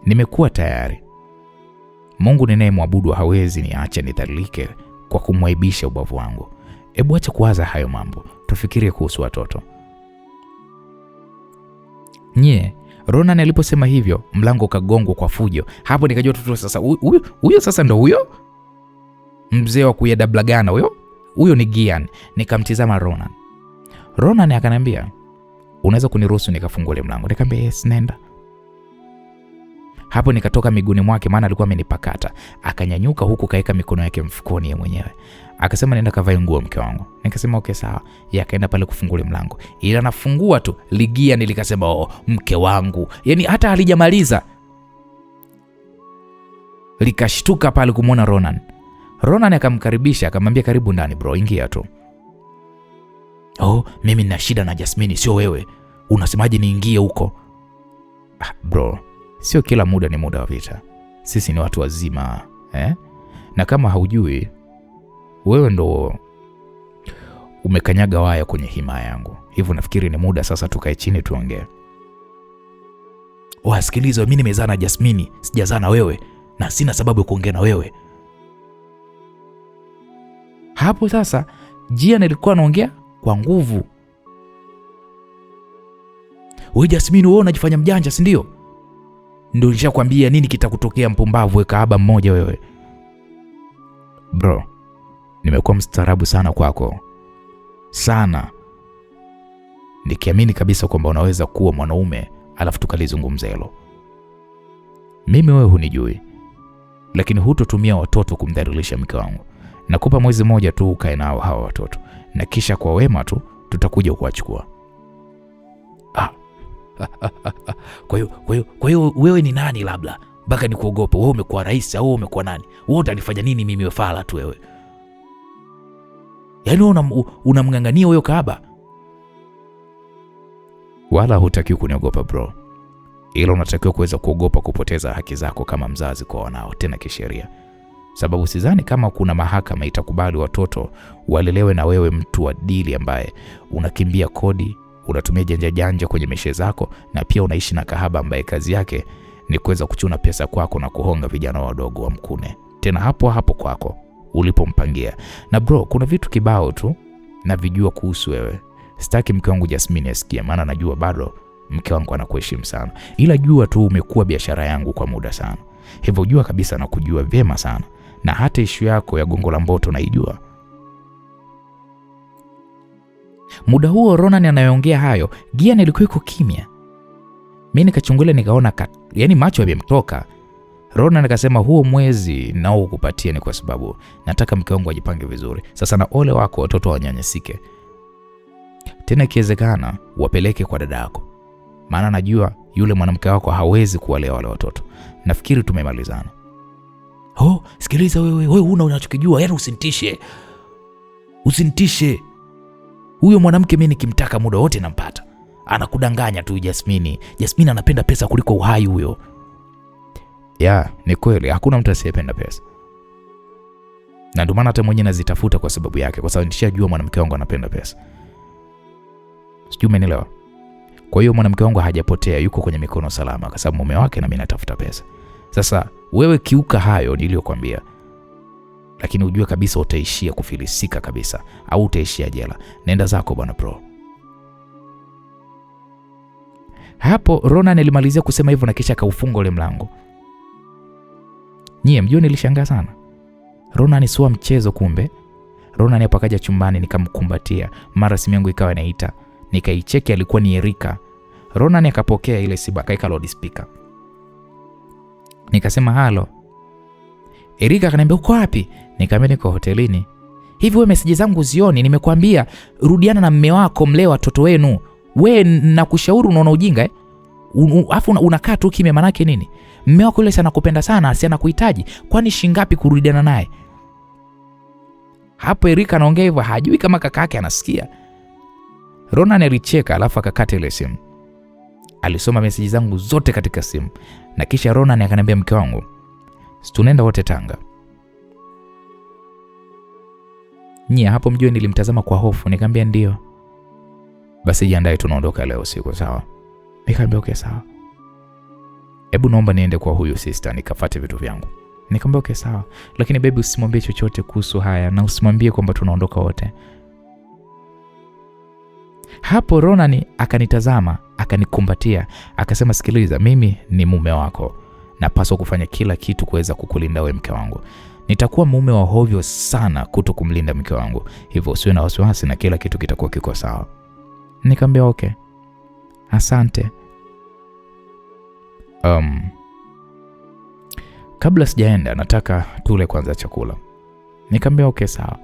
Nimekuwa tayari. Mungu ninayemwabudu hawezi niache nidhalilike kwa kumwaibisha ubavu wangu. Hebu acha kuwaza hayo mambo, tufikirie kuhusu watoto. Ronan aliposema hivyo, mlango ukagongwa kwa fujo. Hapo nikajua tu sasa huyo sasa ndo huyo mzee wa kuyadablagana huyo ni Gian. Nikamtizama Ronan. Ronan akaniambia, unaweza kuniruhusu nikafungua mlango? Nikamwambia, yes, nenda. Hapo nikatoka miguuni mwake, maana alikuwa amenipakata. Akanyanyuka huku kaeka mikono yake mfukoni yeye mwenyewe. Akasema, nenda kavae nguo, mke wangu. Nikasema, okay sawa. Yeye akaenda pale kufungua mlango. Ila nafungua tu, Ligia nilikasema, mke wangu. Yaani hata halijamaliza likashtuka pale kumuona Ronan. Ronan akamkaribisha, akamwambia, karibu ndani bro, ingia tu. Mimi nina shida na Jasmine, sio wewe. Unasemaje niingie huko? Bro, sio kila muda ni muda wa vita. Sisi ni watu wazima, Na kama haujui, wewe ndo umekanyaga waya kwenye himaya yangu. Hivyo nafikiri ni muda sasa tukae chini tuongee. Sikiliza, mimi nimezaa na Jasmine, sijazaa na wewe na sina sababu ya kuongea na wewe. Hapo sasa Gian alikuwa anaongea kwa nguvu. Wewe Jasmine, wewe unajifanya mjanja, si ndio? Ndio nilishakwambia nini kitakutokea, mpumbavu wewe, kahaba mmoja wewe. Bro, nimekuwa mstaarabu sana kwako. Sana. Nikiamini kabisa kwamba unaweza kuwa mwanaume alafu tukalizungumza hilo. Mimi wewe hunijui, lakini hutotumia watoto kumdhalilisha mke wangu. Nakupa mwezi mmoja tu ukae nao hawa watoto, na kisha kwa wema tu tutakuja kuwachukua. Kwa hiyo wewe ni nani labda mpaka nikuogope? Wewe umekuwa rais au umekuwa nani? Wewe utanifanya nini mimi wefala tu wewe? Yaani unamngangania huyo kahaba? Wala hutakiwi kuniogopa bro. Ila unatakiwa kuweza kuogopa kupoteza haki zako kama mzazi kwa wanao, tena kisheria. Sababu sidhani kama kuna mahakama itakubali watoto walelewe na wewe, mtu wa dili ambaye unakimbia kodi, unatumia janja kwenye meshe zako, na pia unaishi na kahaba ambaye kazi yake ni kuweza kuchuna pesa kwako na kuhonga vijana wadogo wa mkune, tena hapo kwako ulipompangia. Na bro, kuna vitu kibao tu na vijua kuhusu wewe. Sitaki mke wangu Jasmine asikie, maana najua bado mke wangu anakuheshimu sana. Ila jua tu umekuwa biashara yangu kwa muda sana. Hivyo jua kabisa na kujua vyema sana. Na hata issue yako ya Gongo la Mboto naijua. Muda huo Ronan anayeongea hayo, Gian alikuwa yuko kimya. Mimi nikachungulia nikaona yani macho yamemtoka. Ronan akasema, huo mwezi nao kukupatia ni kwa sababu nataka mke wangu ajipange vizuri. Sasa na ole wako watoto wanyanyasike. Tena ikiwezekana wapeleke kwa dada yako. Maana najua yule mwanamke wako hawezi kuwalea wale watoto. Nafikiri tumemalizana. Sikiliza wewe una unachokijua, yaani usinitishe. Huyo mwanamke mimi nikimtaka muda wote nampata. Anakudanganya tu Jasmine. Jasmine anapenda pesa kuliko uhai huyo. Ni kweli, hakuna mtu asiyependa pesa. Na ndio maana hata mwenyewe nazitafuta kwa sababu yake, kwa sababu nishajua mwanamke wangu anapenda pesa. Sijui umenielewa? Kwa hiyo mwanamke wangu hajapotea, yuko kwenye mikono salama kwa sababu mume wake na mimi natafuta pesa. Sasa wewe kiuka hayo niliyokuambia. Lakini ujue kabisa utaishia kufilisika kabisa au utaishia jela. Nenda zako bwana bro. Hapo Ronan alimalizia kusema hivyo na kisha akaufunga ule mlango. Nyie mjue nilishangaa sana. Ronan sio mchezo kumbe. Ronan hapo akaja chumbani nikamkumbatia. Mara simu yangu ikawa inaita. Nikaicheki alikuwa ni Erika. Ronan akapokea ile simu akaika loudspeaker. Nikasema halo. Erika akaniambia uko wapi? Nikamwambia niko hotelini. Hivi wewe message zangu uzioni? Nimekuambia rudiana na mume wako, mlee watoto wenu. Wewe nakushauri unaona ujinga afu unakaa tu kimya, manake nini? Mume wako yule sana kupenda sana, si anakuhitaji. Kwani shingapi kurudiana naye? Hapo Erika anaongea hivyo, hajui kama kaka yake anasikia. Ronan alicheka alafu akakata ile simu. Alisoma message zangu zote katika simu. Na kisha Ronan akaniambia mke wangu, tunaenda wote Tanga. Hapo mjue nilimtazama kwa hofu, nikamwambia ndio. Basi jiandae tunaondoka leo usiku, sawa? Nikamwambia okay sawa. Hebu naomba niende kwa huyu sister nikafuate vitu vyangu. Nikamwambia okay sawa, lakini baby usimwambie chochote kuhusu haya na usimwambie kwamba tunaondoka wote. Hapo Ronan akanitazama, akanikumbatia, akasema sikiliza, mimi ni mume wako. Napaswa kufanya kila kitu kuweza kukulinda wewe mke wangu. Nitakuwa mume wa hovyo sana kutokumlinda mke wangu. Hivyo usiwe na wasiwasi na kila kitu kitakuwa kiko sawa. Nikamwambia okay. Asante. Kabla sijaenda nataka tule kwanza chakula. Nikamwambia okay sawa.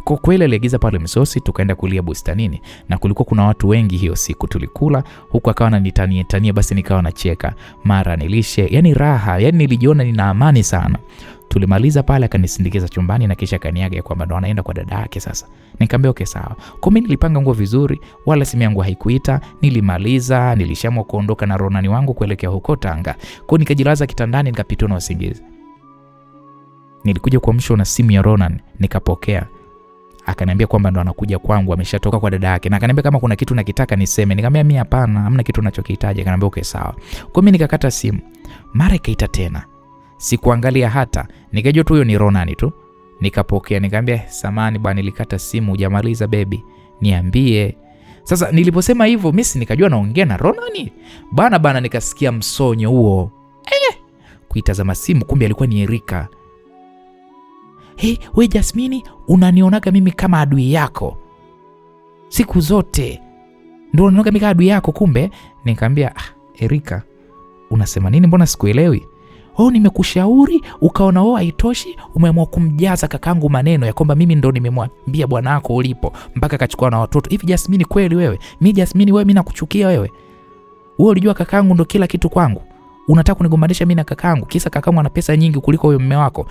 Kwa kweli aliagiza pale msosi, tukaenda kulia bustanini na kulikuwa kuna watu wengi hiyo siku. Tulikula huku akawa ananitania, basi nikawa nacheka. Mara nilishe, yani raha, yani nilijiona nina amani sana. Tulimaliza pale akanisindikiza chumbani na kisha akaniaga kwamba ndo anaenda kwa dada yake sasa. Nikamwambia okay sawa. Kwa mimi nilipanga nguo vizuri, wala simu yangu haikuita. Nilimaliza, nilishamwa kuondoka na Ronan wangu kuelekea huko Tanga. Kwa nikajilaza kitandani nikapitwa na usingizi. Nilikuja kuamshwa na simu ya Ronan, nikapokea. Akaniambia kwamba ndo anakuja kwangu, ameshatoka kwa dada yake. Na akaniambia kama kuna kitu nakitaka niseme. Nikamwambia mimi hapana, hamna kitu ninachokihitaji. Akaniambia okay sawa. Kwa mimi nikakata simu. Mara ikaita tena. Sikuangalia hata, nikajua tu huyo ni Ronan tu. Nikapokea, nikamwambia samani bwana, nilikata simu, hujamaliza baby, niambie. Sasa niliposema hivyo mimi nikajua naongea na Ronan. Bana nikasikia msonyo huo. Kuitazama simu kumbe alikuwa ni Erika. Hey, we Jasmine, unanionaga mimi kama adui yako siku zote. Ndio unanionaga mimi kama adui yako kumbe. Nikamwambia Erika, unasema nini, mbona sikuelewi? Nimekushauri ukaona haitoshi, umeamua kumjaza kakangu maneno ya kwamba mimi ndo nimemwambia bwana wako ulipo mpaka akachukua na watoto. Hivi Jasmine kweli wewe? Mimi nakuchukia wewe. Wewe ulijua kakangu ndo kila kitu kwangu. Unataka kunigombanisha mimi na kakangu kisa kakangu ana pesa nyingi kuliko huyo mume wako.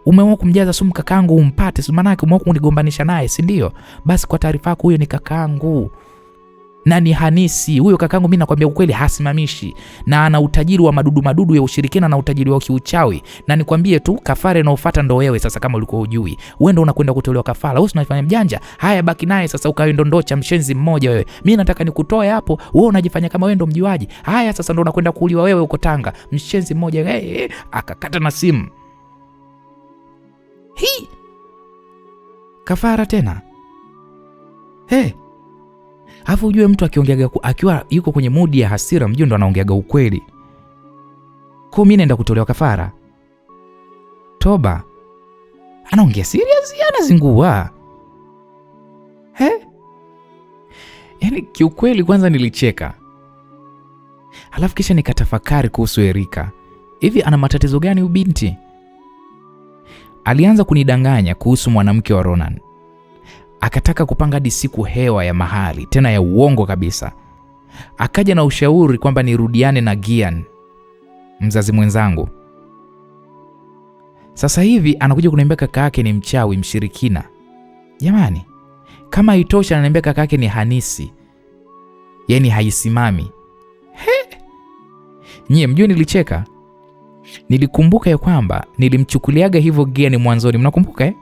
Umeamua kumjaza sumu kakangu umpate, si maana yake umeamua kunigombanisha naye, si ndio? Basi kwa taarifa yako huyo ni kakangu. Na ni Hanisi. Huyo kakangu mimi nakwambia ukweli hasimamishi. Na ana utajiri wa madudu ya ushirikina na utajiri wa kiuchawi. Na nikwambie tu kafara inaofuata ndo wewe sasa, kama ulikuwa hujui. Wewe ndo unakwenda kutolewa kafara. Wewe unafanya mjanja. Haya baki naye sasa ukawe ndondocha mshenzi mmoja wewe. Mimi nataka nikutoe hapo. Wewe unajifanya kama wewe ndo mjuaji. Haya sasa ndo unakwenda kuuliwa wewe uko Tanga. Mshenzi mmoja. Akakata na simu. Kafara tena. Alafu ujue mtu akiongeaga akiwa yuko kwenye mood ya hasira, mjue ndo anaongeaga ukweli. Kwa mimi naenda kutolewa kafara. Toba. Anaongea serious, anazingua. Yaani kiukweli kwanza nilicheka. Alafu kisha nikatafakari kuhusu Erika. Hivi ana matatizo gani huyu binti? Alianza kunidanganya kuhusu mwanamke wa Ronan. Akataka kupanga hadi siku hewa ya mahali, tena ya uongo kabisa. Akaja na ushauri kwamba nirudiane na Gian, mzazi mwenzangu. Sasa hivi anakuja kuniambia kaka yake ni mchawi mshirikina. Jamani, kama haitoshi ananiambia kaka yake ni hanisi. Yaani haisimami. Nyie mjue nilicheka. Nilikumbuka ya kwamba nilimchukuliaga hivyo Gian mwanzoni, mnakumbuka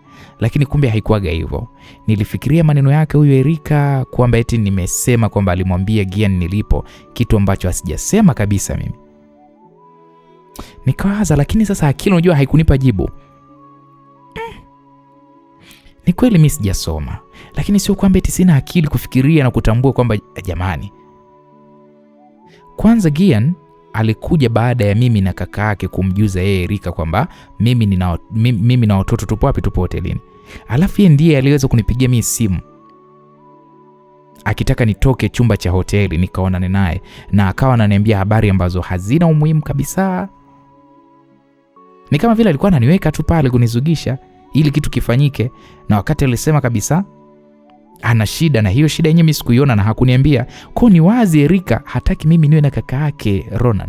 Lakini kumbe haikuaga hivyo. Nilifikiria maneno yake huyu Erika kwamba eti nimesema kwamba alimwambia Gian nilipo, kitu ambacho asijasema kabisa mimi. Nikawaza, lakini sasa akili unajua haikunipa jibu. Ni kweli mimi sijasoma, lakini sio kwamba eti sina akili kufikiria na kutambua kwamba jamani. Kwanza Gian alikuja baada ya mimi na kaka yake kumjuza yeye Erika kwamba mimi na watoto tupo wapi, tupo hotelini. Alafu yeye ndiye aliweza kunipigia mimi simu akitaka nitoke chumba cha hoteli nikaonane naye, na akawa ananiambia habari ambazo hazina umuhimu kabisa. Ni kama vile alikuwa ananiweka tu pale kunizugisha ili kitu kifanyike, na wakati alisema kabisa ana shida, na hiyo shida yenyewe mimi sikuiona na hakuniambia. Kwa ni wazi Erika hataki mimi niwe na kaka yake Ronan,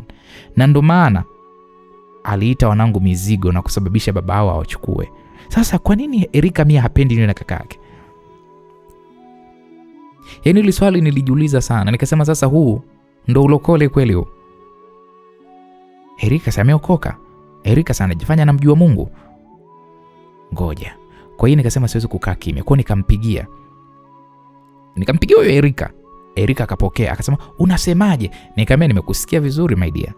na ndo maana aliita wanangu mizigo na kusababisha baba hao awachukue. Sasa kwa nini Erika mimi hapendi niwe na kaka yake? Yaani ile swali nilijiuliza sana, nikasema sasa huu ndo ulokole kweli huu? Erika sameokoka. Erika sana jifanya anamjua Mungu. Ngoja. Kwa hiyo nikasema siwezi kukaa kimya. Kwa nikampigia huyo Erika. Erika akapokea, akasema unasemaje? Nikamwambia nimekusikia vizuri my dear,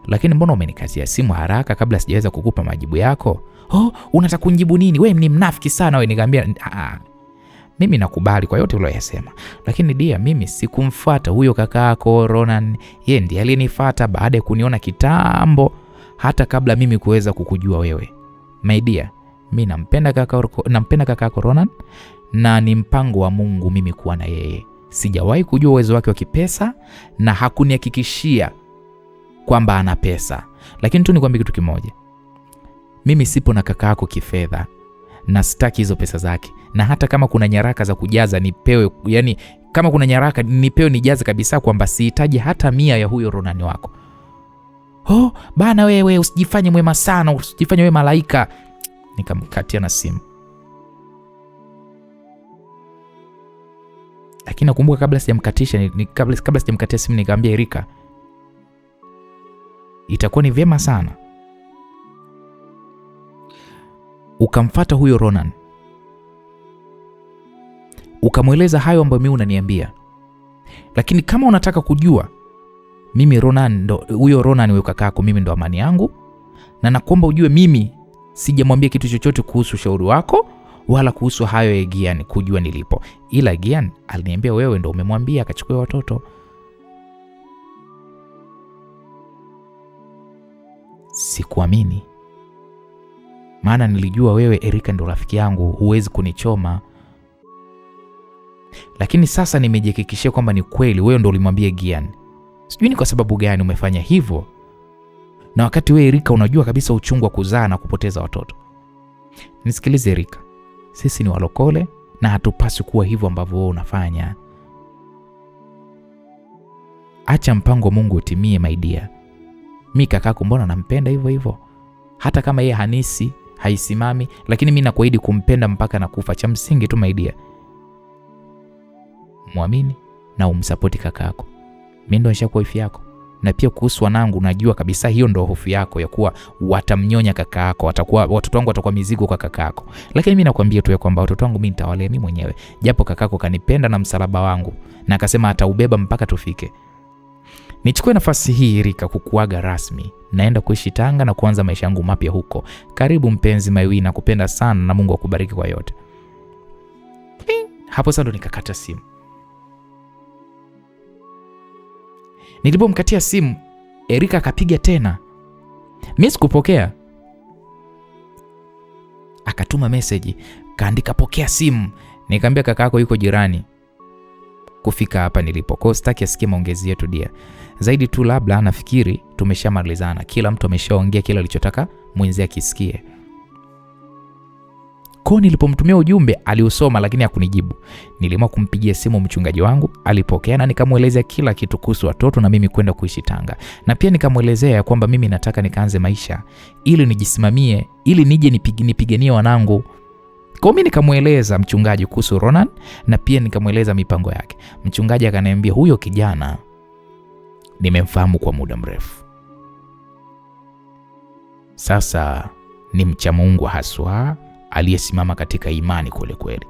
lakini mbona umenikazia simu haraka kabla sijaweza kukupa majibu yako? Unataka kunijibu nini? Wewe ni mnafiki sana wewe. Nikamwambia mimi nakubali kwa yote uliyosema, lakini dear, mimi sikumfuata huyo kaka yako Ronan. Yeye ndiye alinifuata baada ya kuniona kitambo, hata kabla mimi kuweza kukujua wewe. My dear, mimi nampenda kaka yako Ronan, na ni mpango wa Mungu mimi kuwa na yeye. Sijawahi kujua uwezo wake wa kipesa, na hakunihakikishia kwamba ana pesa. Lakini tu nikwambie kitu kimoja, mimi sipo na kaka yako kifedha, na sitaki hizo pesa zake. Na hata kama kuna nyaraka za kujaza nipewe, yani kama kuna nyaraka nipewe nijaze kabisa kwamba sihitaji hata 100 ya huyo Ronan wako. Bana wewe usijifanye mwema sana, usijifanye wewe malaika. Nikamkatia na simu. Lakini nakumbuka kabla sijamkatisha, kabla sijamkatia simu nikamwambia Erika, itakuwa ni vyema sana ukamfuata huyo Ronan, ukamweleza hayo ambayo mimi unaniambia. Lakini kama unataka kujua mimi huyo Ronan wewe kakako, mimi ndo amani yangu, na nakuomba ujue mimi sijamwambia kitu chochote kuhusu ushauri wako wala kuhusu hayo ya Gian kujua nilipo. Ila Gian aliniambia wewe ndo umemwambia akachukua watoto. Sikuamini, maana nilijua wewe Erika ndo rafiki yangu, huwezi kunichoma. Lakini sasa nimejihakikishia kwamba ni kweli wewe ndo ulimwambia Gian. Sijui ni kwa sababu gani umefanya hivyo, na wakati wewe Erika unajua kabisa uchungu wa kuzaa na kupoteza watoto. Nisikilize Erika, sisi ni walokole na hatupaswi kuwa hivyo ambavyo wewe unafanya. Acha mpango wa Mungu utimie my dear. Mimi kakako mbona nampenda hivyo hivyo, hata kama yeye hanisi haisimami, lakini mimi nakuahidi kumpenda mpaka nakufa. Cha msingi tu my dear, muamini na umsupport kakako. Mimi ndo nishakuwa wifi yako, na pia kuhusu wanangu najua kabisa hiyo ndo hofu yako ya kuwa watamnyonya kaka yako, watoto wangu watakuwa mizigo kwa kaka yako. Lakini mimi nakwambia tu kwamba watoto wangu mimi nitawalea mimi mwenyewe, japo kakako kanipenda na msalaba wangu na akasema ataubeba mpaka tufike. Nichukue nafasi hii Erika kukuaga rasmi. Naenda kuishi Tanga na kuanza maisha yangu mapya huko. Karibu mpenzi Maiwi, nakupenda sana na Mungu akubariki kwa yote. Hapo sasa ndo nikakata simu. Nilipomkatia simu, Erika akapiga tena. Mimi sikupokea. Akatuma message, kaandika pokea simu. Nikamwambia kakako yuko jirani kufika hapa nilipo. Kwa sitaki asikie maongezi yetu dia. Zaidi tu labda nafikiri tumeshamalizana. Kila mtu ameshaongea kila alichotaka mwenzie akisikie. Kwa nilipomtumia ujumbe aliusoma lakini hakunijibu. Niliamua kumpigia simu mchungaji wangu, alipokea na nikamwelezea kila kitu kuhusu watoto na mimi kwenda kuishi Tanga. Na pia nikamwelezea kwamba mimi nataka nikaanze maisha ili nijisimamie, ili nije nipiganie wanangu. Kwa mimi nikamweleza mchungaji kuhusu Ronan na pia nikamweleza mipango yake. Mchungaji akaniambia huyo kijana nimemfahamu kwa muda mrefu. Sasa ni mcha Mungu haswa, aliyesimama katika imani kweli kweli.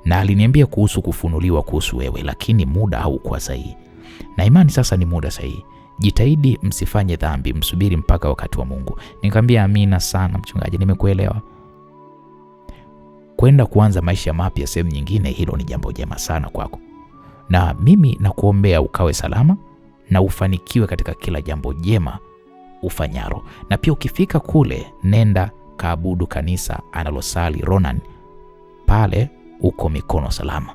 Na aliniambia kuhusu kufunuliwa kuhusu wewe, lakini muda haukuwa sahihi. Na imani sasa ni muda sahihi. Jitahidi msifanye dhambi, msubiri mpaka wakati wa Mungu. Nikamwambia amina sana mchungaji, nimekuelewa. Kwenda kuanza maisha mapya sehemu nyingine, hilo ni jambo jema sana kwako. Na mimi nakuombea ukawe salama na ufanikiwe katika kila jambo jema ufanyaro. Na pia ukifika kule, nenda kaabudu kanisa analosali Ronan. Pale uko mikono salama.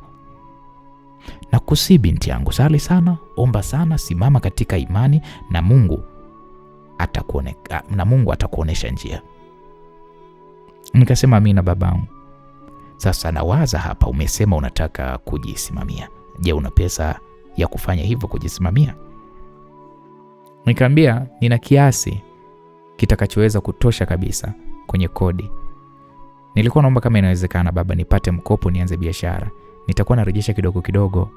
Na kusi binti yangu, sali sana, omba sana, simama katika imani na Mungu atakuonesha njia. Nikasema amina babangu. Sasa nawaza hapa, umesema unataka kujisimamia. Je, una pesa ya kufanya hivyo, kujisimamia? Nikamwambia nina kiasi kitakachoweza kutosha kabisa kwenye kodi. Nilikuwa naomba kama inawezekana baba, nipate mkopo nianze biashara. Nitakuwa narejesha kidogo kidogo.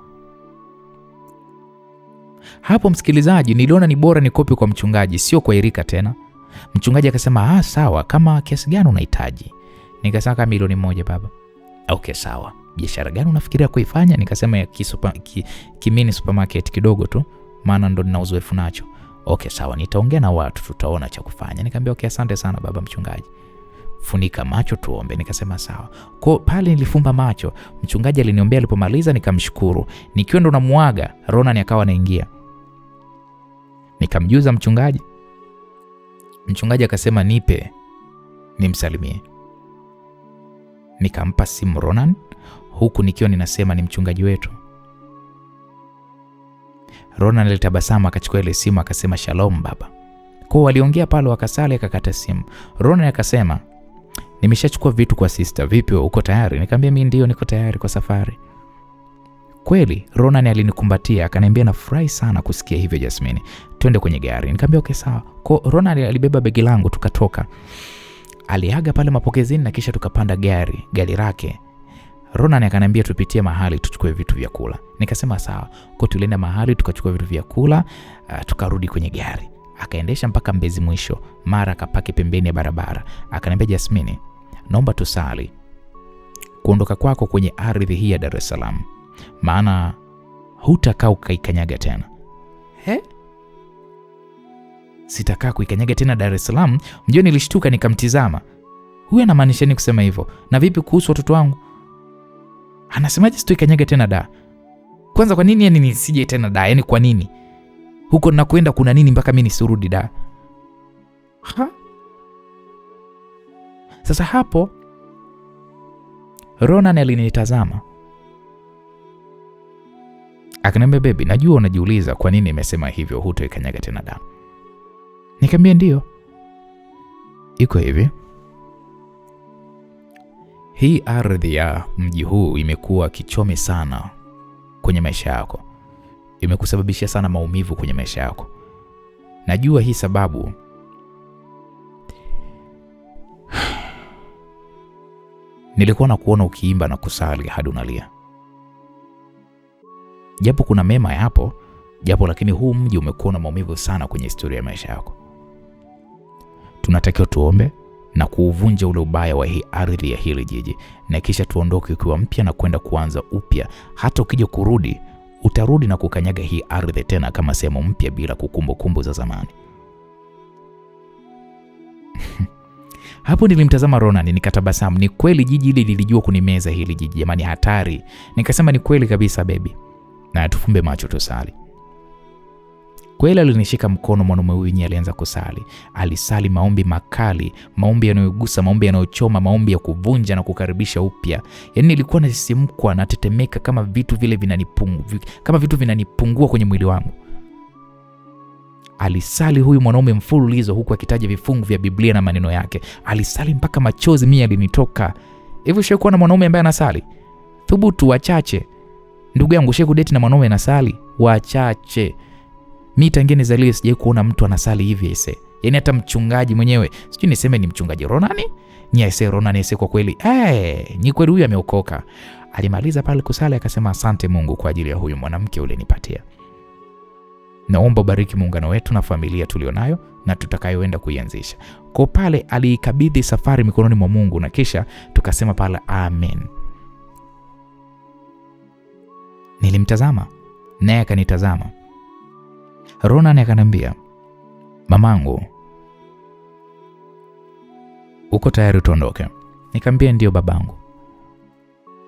Hapo msikilizaji, niliona ni bora nikopi kwa mchungaji, sio kwa Erika tena. Mchungaji akasema sawa, kama kiasi gani unahitaji? Nikasema kama milioni 1 baba. Okay sawa. Biashara gani unafikiria kuifanya? Nikasema ya kimini supermarket kidogo tu, maana ndo nina uzoefu nacho. Okay sawa, nitaongea na watu, tutaona cha kufanya. Nikamwambia okay, asante sana baba mchungaji. Funika macho tuombe. Nikasema sawa. Kwa pale nilifumba macho. Mchungaji aliniombea, alipomaliza nikamshukuru. Nikiwa ndo namuaga, Ronan akawa anaingia. Nikamjuza mchungaji. Mchungaji akasema nipe nimsalimie. Nikampa simu Ronan, huku nikiwa ninasema ni mchungaji wetu. Ronan alitabasamu, akachukua ile simu akasema shalom baba. Kwa waliongea pale, wakasali, akakata simu. Ronan akasema nimeshachukua vitu kwa sister, vipi uko tayari? Nikamwambia mimi ndio niko tayari kwa safari. Kweli Ronan alinikumbatia, akaniambia nafurahi sana kusikia hivyo Jasmine, twende kwenye gari. Nikamwambia okay sawa. Kwa Ronan alibeba begi langu, tukatoka. Aliaga pale mapokezini na kisha tukapanda gari lake. Ronan akaniambia tupitie mahali tuchukue vitu vya kula. Nikasema sawa. Kwa tulienda mahali tukachukua vitu vya kula, tukarudi kwenye gari. Akaendesha mpaka Mbezi mwisho, mara akapaki pembeni ya barabara. Akaniambia Jasmine, naomba tusali kuondoka kwako kwenye ardhi hii ya Dar es Salaam, maana hutakaa ukaikanyaga tena. Sitakaa kuikanyaga tena Dar es Salaam? Mjoni nilishtuka nikamtizama. Huyu anamaanisha nini kusema hivyo? Na vipi kuhusu watoto wangu? Anasemaje sitoikanyaga tena da? Kwanza kwa nini yani nisije tena da? Yani kwa nini? Huko ninakwenda kuna nini mpaka mimi nisirudi da? Sasa hapo Ronan alinitazama. Akaniambia baby, najua unajiuliza kwa nini nimesema hivyo, hutoikanyaga tena da. Nikamwambia ndio. Iko hivi. Hii ardhi ya mji huu imekuwa kichome sana kwenye maisha yako. Imekusababishia sana maumivu kwenye maisha yako. Najua hii sababu. Nilikuwa na kuona ukiimba na kusali hadi unalia. Japo kuna mema hapo, lakini huu mji umekuwa na maumivu sana kwenye historia ya maisha yako. Tunatakiwa tuombe na kuuvunja ule ubaya wa hii ardhi ya hili jiji, na kisha tuondoke ukiwa mpya na kwenda kuanza upya. Hata ukija kurudi, utarudi na kukanyaga hii ardhi tena kama sehemu mpya bila kukumbukumbu za zamani. Hapo nilimtazama Ronan nikatabasamu. Ni kweli jiji hili lilijua kunimeza hili jiji, jamani hatari. Nikasema ni kweli kabisa baby. Na tufumbe macho tusali. Kweli alinishika mkono mwanamume huyu, alianza kusali. Alisali maombi makali, maombi yanayogusa, maombi yanayochoma, maombi ya kuvunja na kukaribisha upya. Yaani nilikuwa nasisimkwa na tetemeka kama vitu vile vinanipungua kwenye mwili wangu. Alisali huyu mwanaume mfululizo huku akitaja vifungu vya Biblia na maneno yake. Alisali mpaka machozi mimi yalinitoka. Hivi ushakuwa na mwanaume ambaye anasali? Thubutu, wachache. Ndugu yangu, ushaku date na mwanaume anasali? Wachache. Mimi tangia nizaliwe sijai kuona mtu anasali hivi ese. Yaani hata mchungaji mwenyewe, sijui niseme ni mchungaji Ronani? Ese Ronani ese kwa kweli. Ni kweli huyu ameokoka. Alimaliza pale kusali akasema asante Mungu kwa ajili ya huyu mwanamke ule nipatia. Naomba bariki muungano wetu na familia tulionayo na tutakayoenda kuianzisha. Kwa pale alikabidhi safari mikononi mwa Mungu na kisha tukasema pale amen. Nilimtazama, naye akanitazama. Ronan akanambia, mamangu, uko tayari tuondoke? Nikamwambia ndio babangu.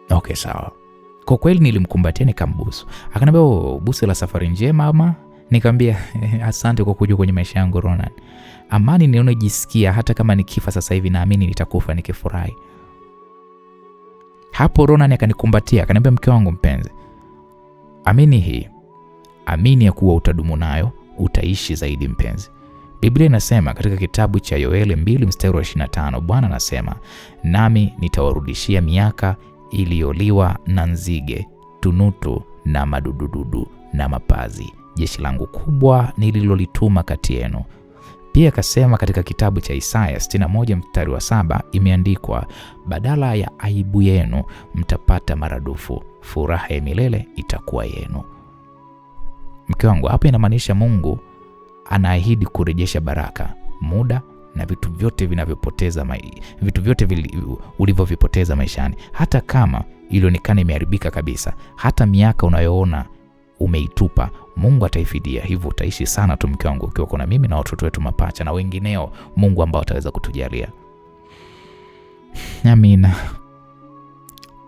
Okay, sawa. Kwa kweli nilimkumbatia nikambusu. Akanambia, busu la safari njema mama. Nikamwambia asante kwa kuja kwenye maisha yangu Ronan. Amani ninayojisikia hata kama nikifa sasa hivi naamini nitakufa nikifurahi. Hapo Ronan akanikumbatia, akaniambia mke wangu mpenzi, amini hii. Amini ya kuwa utadumu nayo, utaishi zaidi mpenzi. Biblia inasema katika kitabu cha Yoeli 2:25, Bwana anasema, nami nitawarudishia miaka iliyoliwa na nzige, tunutu na madudududu na mapazi, jeshi langu kubwa nililolituma kati yenu. Pia akasema katika kitabu cha Isaya 61:7 imeandikwa, badala ya aibu yenu mtapata maradufu, furaha ya milele itakuwa yenu. Mke wangu, hapa inamaanisha Mungu anaahidi kurejesha baraka, muda na vitu vyote ulivyovipoteza maishani. Hata kama ilionekana imeharibika kabisa, hata miaka unayoona umeitupa, Mungu ataifidia. Hivyo utaishi sana tu mke wangu ukiwa kuna mimi na watoto wetu mapacha na wengineo Mungu ambao ataweza kutujalia. Amina.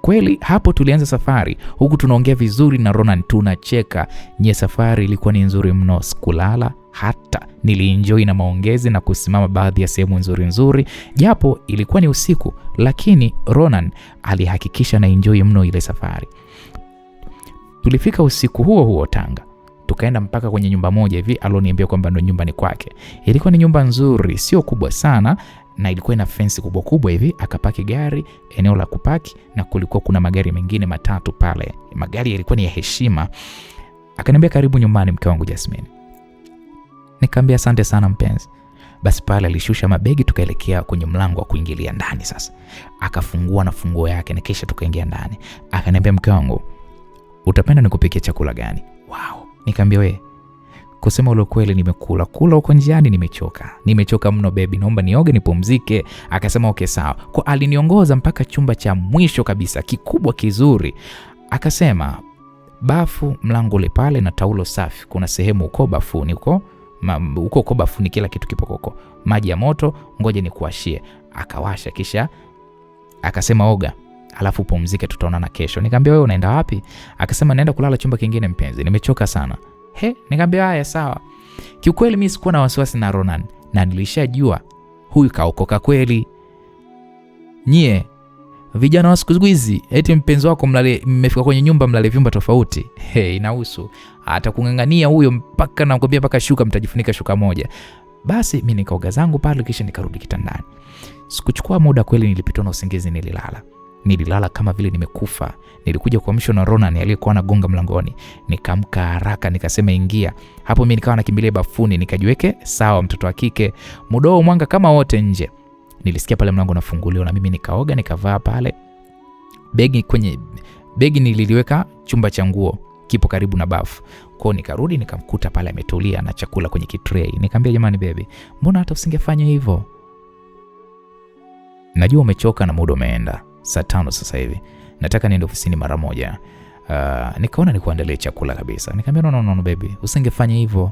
Kweli hapo tulianza safari huku tunaongea vizuri na Ronan, tunacheka. Safari ilikuwa ni nzuri mno, sikulala hata. Nilienjoy na maongezi na kusimama baadhi ya sehemu nzuri. Japo ilikuwa ni usiku, lakini Ronan alihakikisha na enjoy mno ile safari. Tulifika usiku huo Tanga. Tukaenda mpaka kwenye nyumba moja hivi aloniambia kwamba ndo nyumbani kwake. Ilikuwa ni nyumba nzuri, sio kubwa sana na ilikuwa ina fence kubwa hivi. Akapaki gari eneo la kupaki na kulikuwa kuna magari mengine matatu pale. Magari yalikuwa ni ya heshima. Akaniambia karibu nyumbani mke wangu Jasmine. Nikamwambia asante sana mpenzi. Basi pale alishusha mabegi tukaelekea kwenye mlango wa kuingilia ndani sasa. Akafungua na funguo yake na kisha tukaingia ndani. Akaniambia mke wangu, utapenda nikupikie chakula gani? Wow. Nikamwambia wewe, kusema ule kweli nimekula huko njiani, nimechoka mno baby, naomba nioge nipumzike. Akasema okay sawa. Kwa aliniongoza mpaka chumba cha mwisho kabisa, kikubwa kizuri. Akasema bafu mlango ule pale na taulo safi, kuna sehemu uko bafuni uko bafuni kila kitu kipo huko. Maji ya moto ngoja nikuashie. Akawasha kisha akasema oga alafu pumzike, tutaonana kesho. Nikamwambia wewe unaenda wapi? Akasema naenda kulala chumba kingine mpenzi, nimechoka sana. Nikamwambia haya sawa. Kiukweli mimi sikuwa na wasiwasi na Ronan na nilishajua huyu kaokoka kweli. Nyie vijana wa siku hizi eti mpenzi wako mmefika kwenye nyumba mlale vyumba tofauti. Inahusu atakungangania huyo mpaka nakwambia mpaka shuka mtajifunika shuka moja. Basi mimi nikaoga zangu pale kisha nikarudi kitandani. Sikuchukua muda kweli, nilipitwa na usingizi, nililala kama vile nimekufa. Nilikuja kuamshwa na Ronan aliyekuwa anagonga mlangoni. Nikamka haraka nikasema ingia. Hapo mimi nikawa nakimbilia bafuni nikajiweke sawa mtoto wa kike. Mudoo mwanga kama wote nje. Nilisikia pale mlango unafunguliwa na mimi nikaoga nikavaa pale. Begi nililiweka chumba cha nguo kipo karibu na bafu. Kwa nikarudi nikamkuta pale ametulia na chakula kwenye kitray. Nikamwambia jamani baby, mbona hata usingefanya hivyo? Najua umechoka na muda umeenda. Saa 5 sasa hivi. Nataka niende ofisini mara moja. Nikaona nikuandalie chakula kabisa. Nikamwambia no baby, usingefanya hivyo.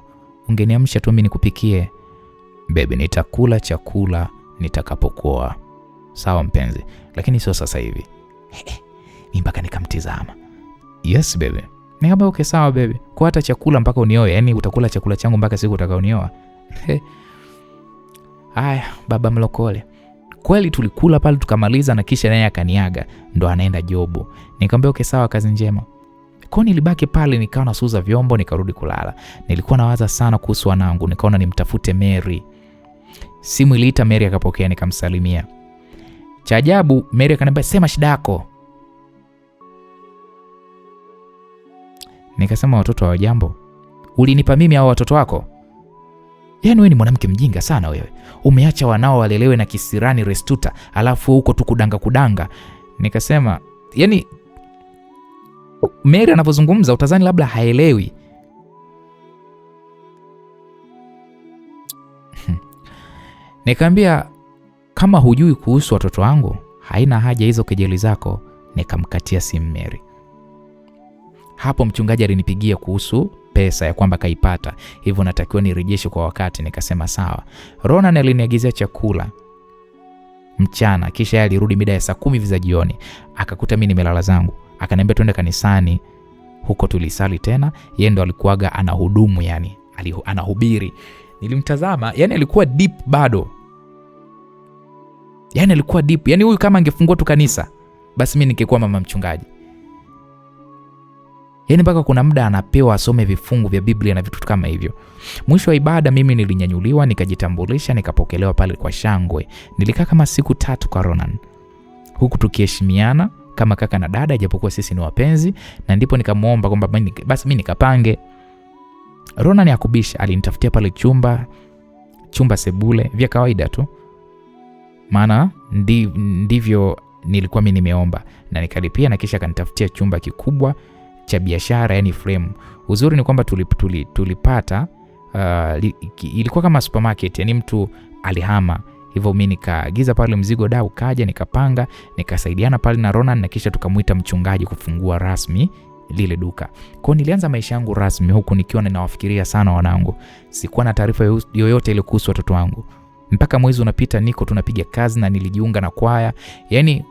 Ungeniamsha tu mimi nikupikie. Baby, nitakula chakula nitakapokuwa. Sawa mpenzi, lakini sio sasa hivi. Mpaka nikamtizama. Yes baby. Nikamwambia okay sawa baby. Kwa hata chakula mpaka unioe, yani utakula chakula changu mpaka siku utakaonioa. Haya, baba mlokole. Kweli tulikula pale tukamaliza na kisha naye akaniaga ndo anaenda jobu. Nikamwambia okay sawa, kazi njema. Kwa nilibaki pale nikawa nasuza vyombo nikarudi kulala. Nilikuwa nawaza sana kuhusu wanangu, nikaona nimtafute Mary. Simu iliita, Mary akapokea, nikamsalimia. Cha ajabu Mary akaniambia, sema shida yako. Nikasema, watoto wa jambo, ulinipa mimi au watoto wako? Yaani wewe ni mwanamke mjinga sana wewe. Umeacha wanao walelewe na kisirani Restuta, alafu huko tu kudanga. Nikasema, yani Mary anapozungumza utazani labda haelewi. Nikamwambia, kama hujui kuhusu watoto wangu, haina haja hizo kejeli zako. Nikamkatia simu Mary. Hapo mchungaji alinipigia kuhusu pesa ya kwamba kaipata, hivyo natakiwa nirejeshe kwa wakati. Nikasema sawa. Ronan aliniagizia chakula mchana, kisha yeye alirudi mida ya saa 10 za jioni, akakuta mimi nimelala zangu. Akaniambia twende kanisani. Huko tulisali tena. Yeye ndo alikuwaga anahudumu, yani anahubiri. Nilimtazama, yani alikuwa deep bado. Yani alikuwa deep. Yani huyu kama angefungua tu kanisa, basi mimi ningekuwa mama mchungaji. Yani mpaka kuna muda anapewa asome vifungu vya Biblia na vitu kama hivyo. Mwisho wa ibada mimi nilinyanyuliwa, nikajitambulisha, nikapokelewa pale kwa shangwe. Nilikaa kama siku 3 kwa Ronan, huku tukiheshimiana kama kaka na dada, japokuwa sisi ni wapenzi. Na ndipo nikamuomba kwamba basi mimi nikapange. Ronan yakubisha, alinitafutia pale chumba sebule vya kawaida tu, maana ndivyo nilikuwa mimi nimeomba, na nikalipia, na kisha akanitafutia chumba kikubwa cha biashara, yani frame. Uzuri ni kwamba tulipata ilikuwa kama supermarket, yani mtu alihama. Hivyo mimi nikaagiza pale mzigo dau kaja, nikapanga, nikasaidiana pale na Ronan, na kisha tukamuita mchungaji kufungua rasmi lile duka. Kwa nilianza maisha yangu rasmi huku nikiwa ninawafikiria sana wanangu. Sikuwa na taarifa yoyote ile kuhusu watoto wangu. Mpaka mwezi unapita niko tunapiga kazi na nilijiunga na kwaya. Yani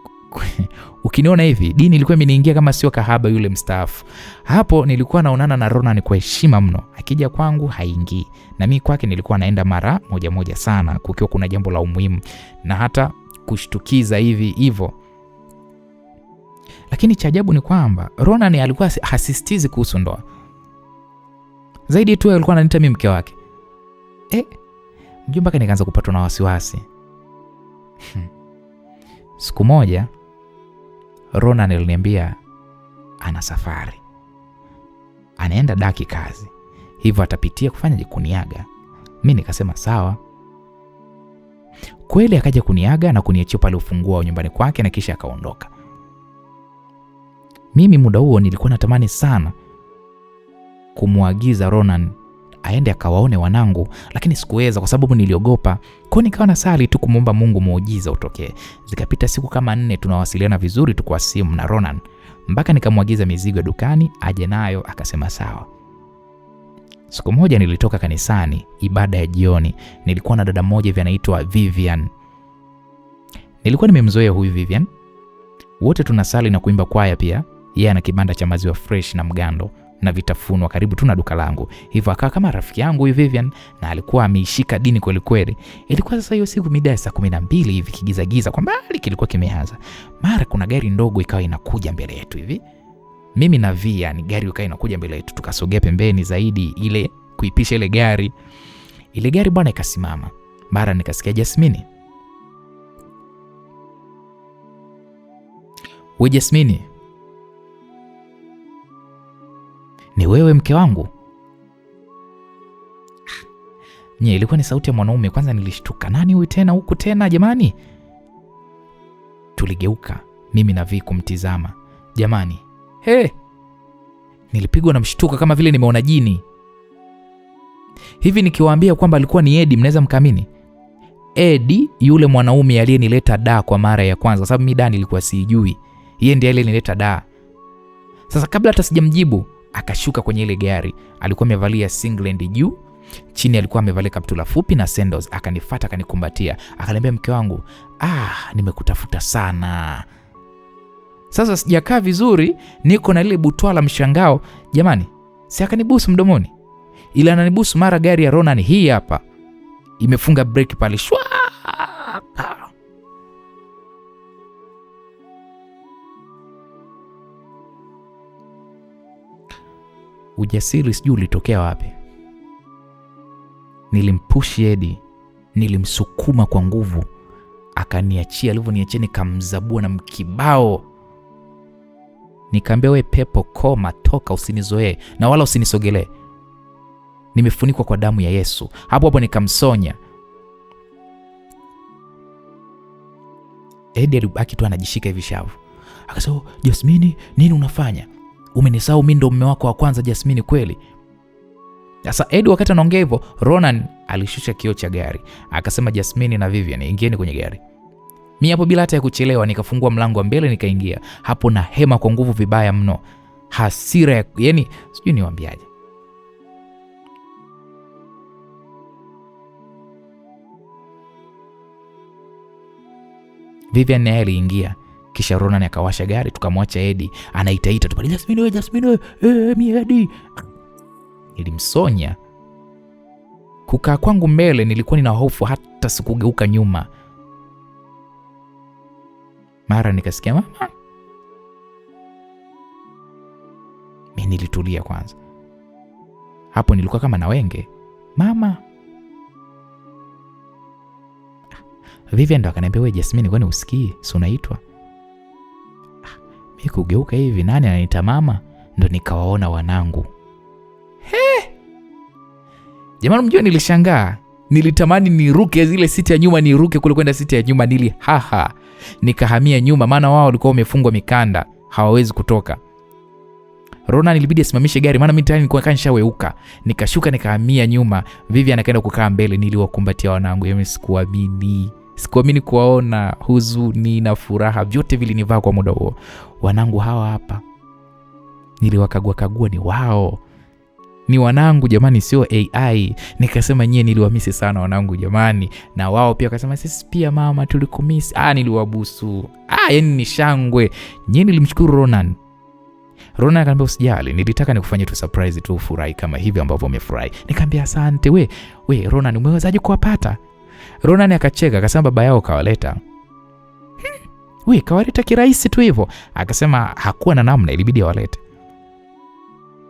ukiniona hivi, dini ilikuwa imeniingia kama sio kahaba yule mstaafu. Hapo nilikuwa naonana na Ronan kwa heshima mno. Akija kwangu haingii, na mimi kwake nilikuwa naenda mara moja sana kukiwa kuna jambo la umuhimu na hata kushtukiza hivyo. Lakini cha ajabu ni kwamba Ronan alikuwa hasisitizi kuhusu ndoa. Zaidi tu alikuwa ananiita mimi mke wake. Mjomba nikaanza kupatwa na wasiwasi. Siku moja Ronan aliniambia ana safari, anaenda daki kazi, hivyo atapitia kufanya kuniaga. Mimi nikasema sawa. Kweli akaja kuniaga na kuniachia pale ufunguo wa nyumbani kwake, na kisha akaondoka. Mimi muda huo nilikuwa natamani sana kumuagiza Ronan aende akawaone wanangu, lakini sikuweza kwa sababu niliogopa. Kwa nikawa nasali tu kumuomba Mungu muujiza utokee. Zikapita siku kama 4 tunawasiliana vizuri tu kwa simu na Ronan, mpaka nikamwagiza mizigo dukani aje nayo, akasema sawa. Siku moja nilitoka kanisani ibada ya jioni. Nilikuwa na dada mmoja hivi anaitwa Vivian. Nilikuwa nimemzoea huyu Vivian. Wote tunasali na kuimba kwaya pia. Yeye ana kibanda cha maziwa fresh na mgando na vitafunwa karibu tu na duka langu. Hivyo akawa kama rafiki yangu huyu Vivian, na alikuwa ameishika dini kweli kweli. Ilikuwa sasa hiyo siku mida ya saa 12 hivi, kigiza kwa mbali kilikuwa kimeanza. Mara kuna gari ndogo ikawa inakuja mbele yetu hivi. Mimi na Vivian, gari ikawa inakuja mbele yetu, tukasogea pembeni zaidi ile kuipisha ile gari. Ile gari bwana ikasimama. Mara nikasikia Jasmine. "We Jasmine, ni wewe mke wangu?" Ilikuwa ni sauti ya mwanaume. Kwanza nilishtuka, nani huyu tena huku tena jamani? Tuligeuka mimi na Vi kumtizama. Jamani, nilipigwa na mshtuka kama vile nimeona jini. Hivi nikiwaambia kwamba alikuwa ni Eddie, mnaweza mkaamini? Eddie, yule mwanaume aliyenileta da kwa mara ya kwanza, sababu mimi da nilikuwa sijui. Yeye ndiye alinileta da. Sasa kabla hata sijamjibu, akashuka kwenye ile gari. Alikuwa amevalia singlet juu, chini alikuwa amevalia kaptula fupi na sandals. Akanifuata, akanikumbatia, akaniambia, "Mke wangu, nimekutafuta sana." Sasa sijakaa vizuri, niko na ile butwa la mshangao. Jamani, si akanibusu mdomoni. Ila ananibusu mara gari ya Ronan hii hapa imefunga breki pale shwa. Ujasiri sijui ulitokea wapi. Nilimpush Eddie, nilimsukuma kwa nguvu, Akaniachia, alivyoniachia nikamzabua na mkibao. Nikamwambia, we pepo koma, toka, usinizoee na wala usinisogelee. Nimefunikwa kwa damu ya Yesu. Hapo nikamsonya. Edi alibaki tu anajishika hivi shavu. Akasema, Jasmine, nini unafanya? Umenisahau mimi ndo mume wako wa kwanza Jasmine kweli? Sasa Edi wakati anaongea hivyo, Ronan alishusha kioo cha gari. Akasema, Jasmine na Vivian, ingieni kwenye gari. Mimi hapo bila hata ya kuchelewa nikafungua mlango wa mbele nikaingia. Hapo na hema kwa nguvu vibaya mno. Hasira yani sijui niwaambiaje. Vivian naye aliingia. Kisha Ronan akawasha gari, tukamwacha Edi anaitaita tu pale, Jasmine wewe, Jasmine wewe, mimi Edi. Nilimsonya. Kukaa kwangu mbele nilikuwa nina hofu hata sikugeuka nyuma. Mara nikasikia mama. Mimi nilitulia kwanza. Hapo nilikuwa kama na wenge. Mama. Vivian ndo akaniambia, wewe Jasmine, kwani usikii? Si unaitwa? Mimi kugeuka hivi, nani ananiita mama? Ndo nikawaona wanangu. Jamani, mjua nilishangaa. Nilitamani niruke zile siti ya nyuma, niruke kule kwenda siti ya nyuma, nikahamia nyuma, maana wao walikuwa wamefungwa mikanda, hawawezi kutoka. Ronan ilibidi asimamishe gari, maana mimi tayari nilikuwa kanishaweuka. Nikashuka nikahamia nyuma, Vivian akaenda kukaa mbele. Niliwakumbatia wanangu, mimi sikuamini kuwaona. Huzuni na furaha vyote vilinivaa kwa muda huo. Wanangu hawa hapa. Niliwakagua, ni wao. Ni wanangu jamani, sio AI. Nikasema nyie niliwamisi sana wanangu jamani. Na wao pia wakasema sisi pia mama tulikumisi. Niliwabusu. Yani ni shangwe. Nyie nilimshukuru Ronan. Ronan akaniambia, usijali, nilitaka nikufanyie tu surprise tu ufurahi kama hivi ambavyo umefurahi. Nikamwambia asante. We Ronan, umewezaje kuwapata? Ronan akacheka akasema baba yao kawaleta. Kawaleta kirahisi tu hivyo. Akasema hakuwa na namna, ilibidi awalete.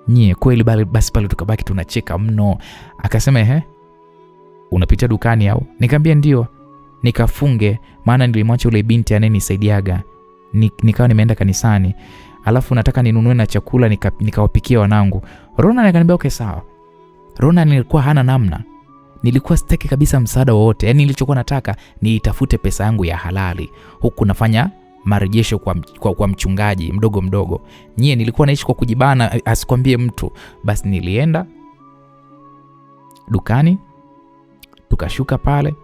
Nyie kweli basi pale tukabaki tunacheka mno. Akasema unapitia dukani au? Nikamwambia ndio. Nikafunge maana nilimwacha yule binti anayenisaidiaga. Nikawa nimeenda kanisani. Alafu nataka ninunue na chakula nikawapikia wanangu. Ronan akaniambia okay sawa. Ronan nilikuwa hana namna. Nilikuwa sitaki kabisa msaada wowote. Yaani nilichokuwa nataka ni itafute pesa yangu ya halali. Huku nafanya marejesho kwa mchungaji mdogo. Nyie nilikuwa naishi kwa kujibana, asikwambie mtu. Basi nilienda dukani, tukashuka pale,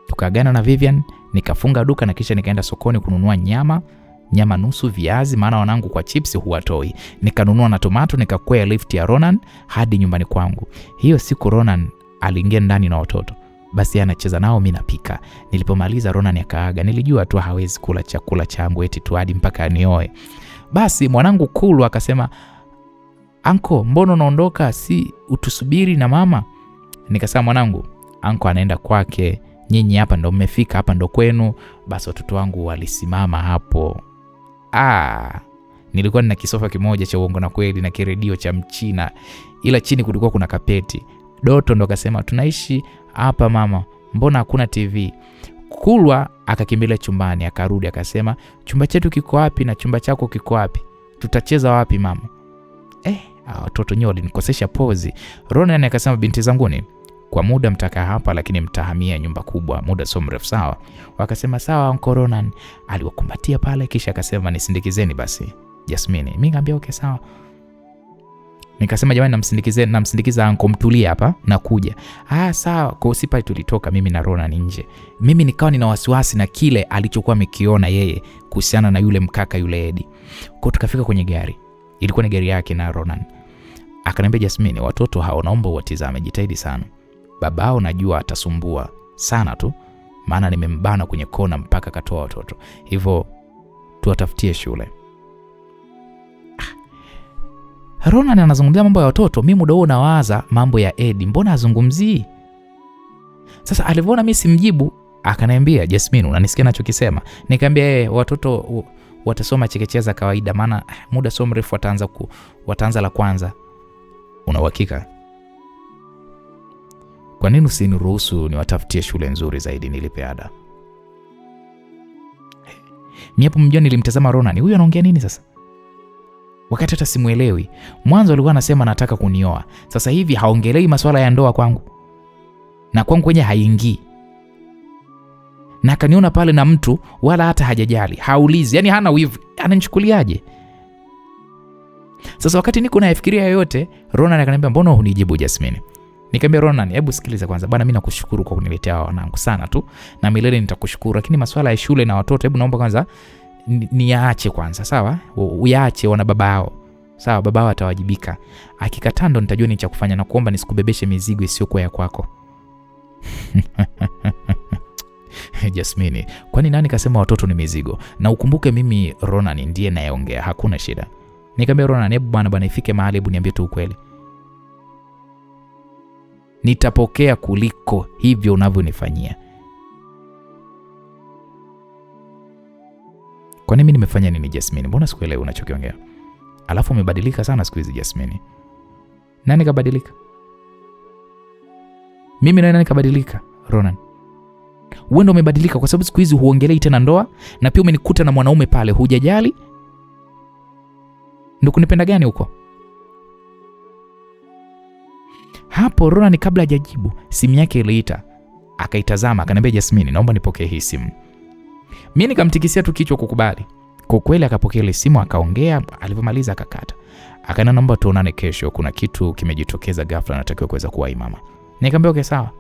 tukaagana na Vivian, nikafunga duka na kisha nikaenda sokoni kununua nyama nusu, viazi, maana wanangu kwa chips huwatoi. Nikanunua na tomato, nikakwea lift ya Ronan hadi nyumbani kwangu. Hiyo siku Ronan aliingia ndani na watoto. Basi anacheza nao, mimi napika. Nilipomaliza Ronan akaaga. Nilijua tu hawezi kula chakula changu eti tu hadi mpaka anioe. Basi mwanangu Kulu akasema, "Anko, mbona unaondoka? Si utusubiri na mama?" Nikasema, "Mwanangu, anko anaenda kwake. Nyinyi hapa ndo mmefika, hapa ndo kwenu." Basi watoto wangu walisimama hapo. Nilikuwa nina kisofa kimoja cha uongo na kweli na kiredio cha Mchina. Ila chini kulikuwa kuna kapeti. Doto ndo akasema, "Tunaishi hapa mama, mbona hakuna TV?" Kulwa akakimbilia chumbani, akarudi akasema, "Chumba chetu kiko wapi na chumba chako kiko wapi? Tutacheza wapi mama?" Watoto nyote walinikosesha pozi. Ronan akasema, "Binti zanguni, kwa muda mtakaa hapa lakini mtahamia nyumba kubwa, muda sio mrefu sawa?" Wakasema, "Sawa Uncle Ronan." Aliwakumbatia pale kisha akasema, "Nisindikizeni basi Jasmine." Mimi ngambia okay sawa. Nikasema, "Jamani, namsindikiza Uncle, mtulie hapa na kuja." Sawa. Kwa usipa tulitoka mimi na Ronan nje. Mimi nikawa nina wasiwasi na kile alichokuwa amekiona yeye kuhusiana na yule mkaka yule Edi. Kwa tukafika kwenye gari. Ilikuwa ni gari yake na Ronan. Akaniambia, "Jasmine, watoto hao naomba uwatizame, jitahidi sana. Babao najua atasumbua sana tu, maana nimembana kwenye kona mpaka katoa watoto. Hivyo tuwatafutie shule." Ronan anazungumzia mambo ya watoto, mimi muda huo nawaza mambo ya Edi, mbona azungumzii? Sasa alivyoona mimi simjibu, akaniambia, "Jasmine, unanisikia ninachokisema?" Nikamwambia, "Watoto watasoma chekechea za kawaida, maana muda sio mrefu wataanza la kwanza." "Una uhakika?" "Kwa nini usiniruhusu niwatafutie shule nzuri zaidi nilipe ada?" Mimi hapo mjoni nilimtazama Ronan, huyu anaongea nini sasa? Wakati hata simuelewi. Mwanzo alikuwa anasema anataka kunioa. Sasa hivi haongelei masuala ya ndoa kwangu. Na kwangu kwenye haingii. Na akaniona pale na mtu wala hata hajajali, haulizi, yani hana wivu, ananichukuliaje? Sasa wakati niko nafikiria yote, Ronan akaniambia mbona hunijibu Jasmine? Nikamwambia Ronan, hebu sikiliza kwanza bwana, mimi nakushukuru kwa kuniletea wanangu sana tu na milele nitakushukuru, lakini masuala ya shule na watoto hebu naomba kwanza niache kwanza, sawa? Uyaache wana baba yao. Sawa, baba yao atawajibika. Akikataa ndo nitajua nini cha kufanya, na kuomba nisikubebeshe mizigo isiyokuwa ya kwako. Jasmine, kwani nani kasema watoto ni mizigo? Na ukumbuke mimi Ronan ndiye nayeongea, hakuna shida. Nikamwambia Ronan, hebu bwana ifike mahali hebu niambie tu ukweli. Nitapokea kuliko hivyo unavyonifanyia. Kwani mimi nimefanya nini Jasmine? Mbona sikuelewi unachokiongea? Alafu umebadilika sana siku hizi Jasmine. Nani kabadilika? Mimi na nani kabadilika Ronan? Wewe ndio umebadilika kwa sababu siku hizi huongelei tena ndoa, na pia umenikuta na mwanaume pale hujajali. Ndio kunipenda gani huko? Hapo Ronan kabla hajajibu, simu yake iliita. Akaitazama, akaniambia Jasmine, naomba nipokee hii simu. Mimi nikamtikisia tu kichwa kukubali. Kwa kweli akapokea ile simu, akaongea, alipomaliza akakata. Akana naomba tuonane kesho, kuna kitu kimejitokeza ghafla natakiwa kuweza kuwahi mama. Nikamwambia okay sawa.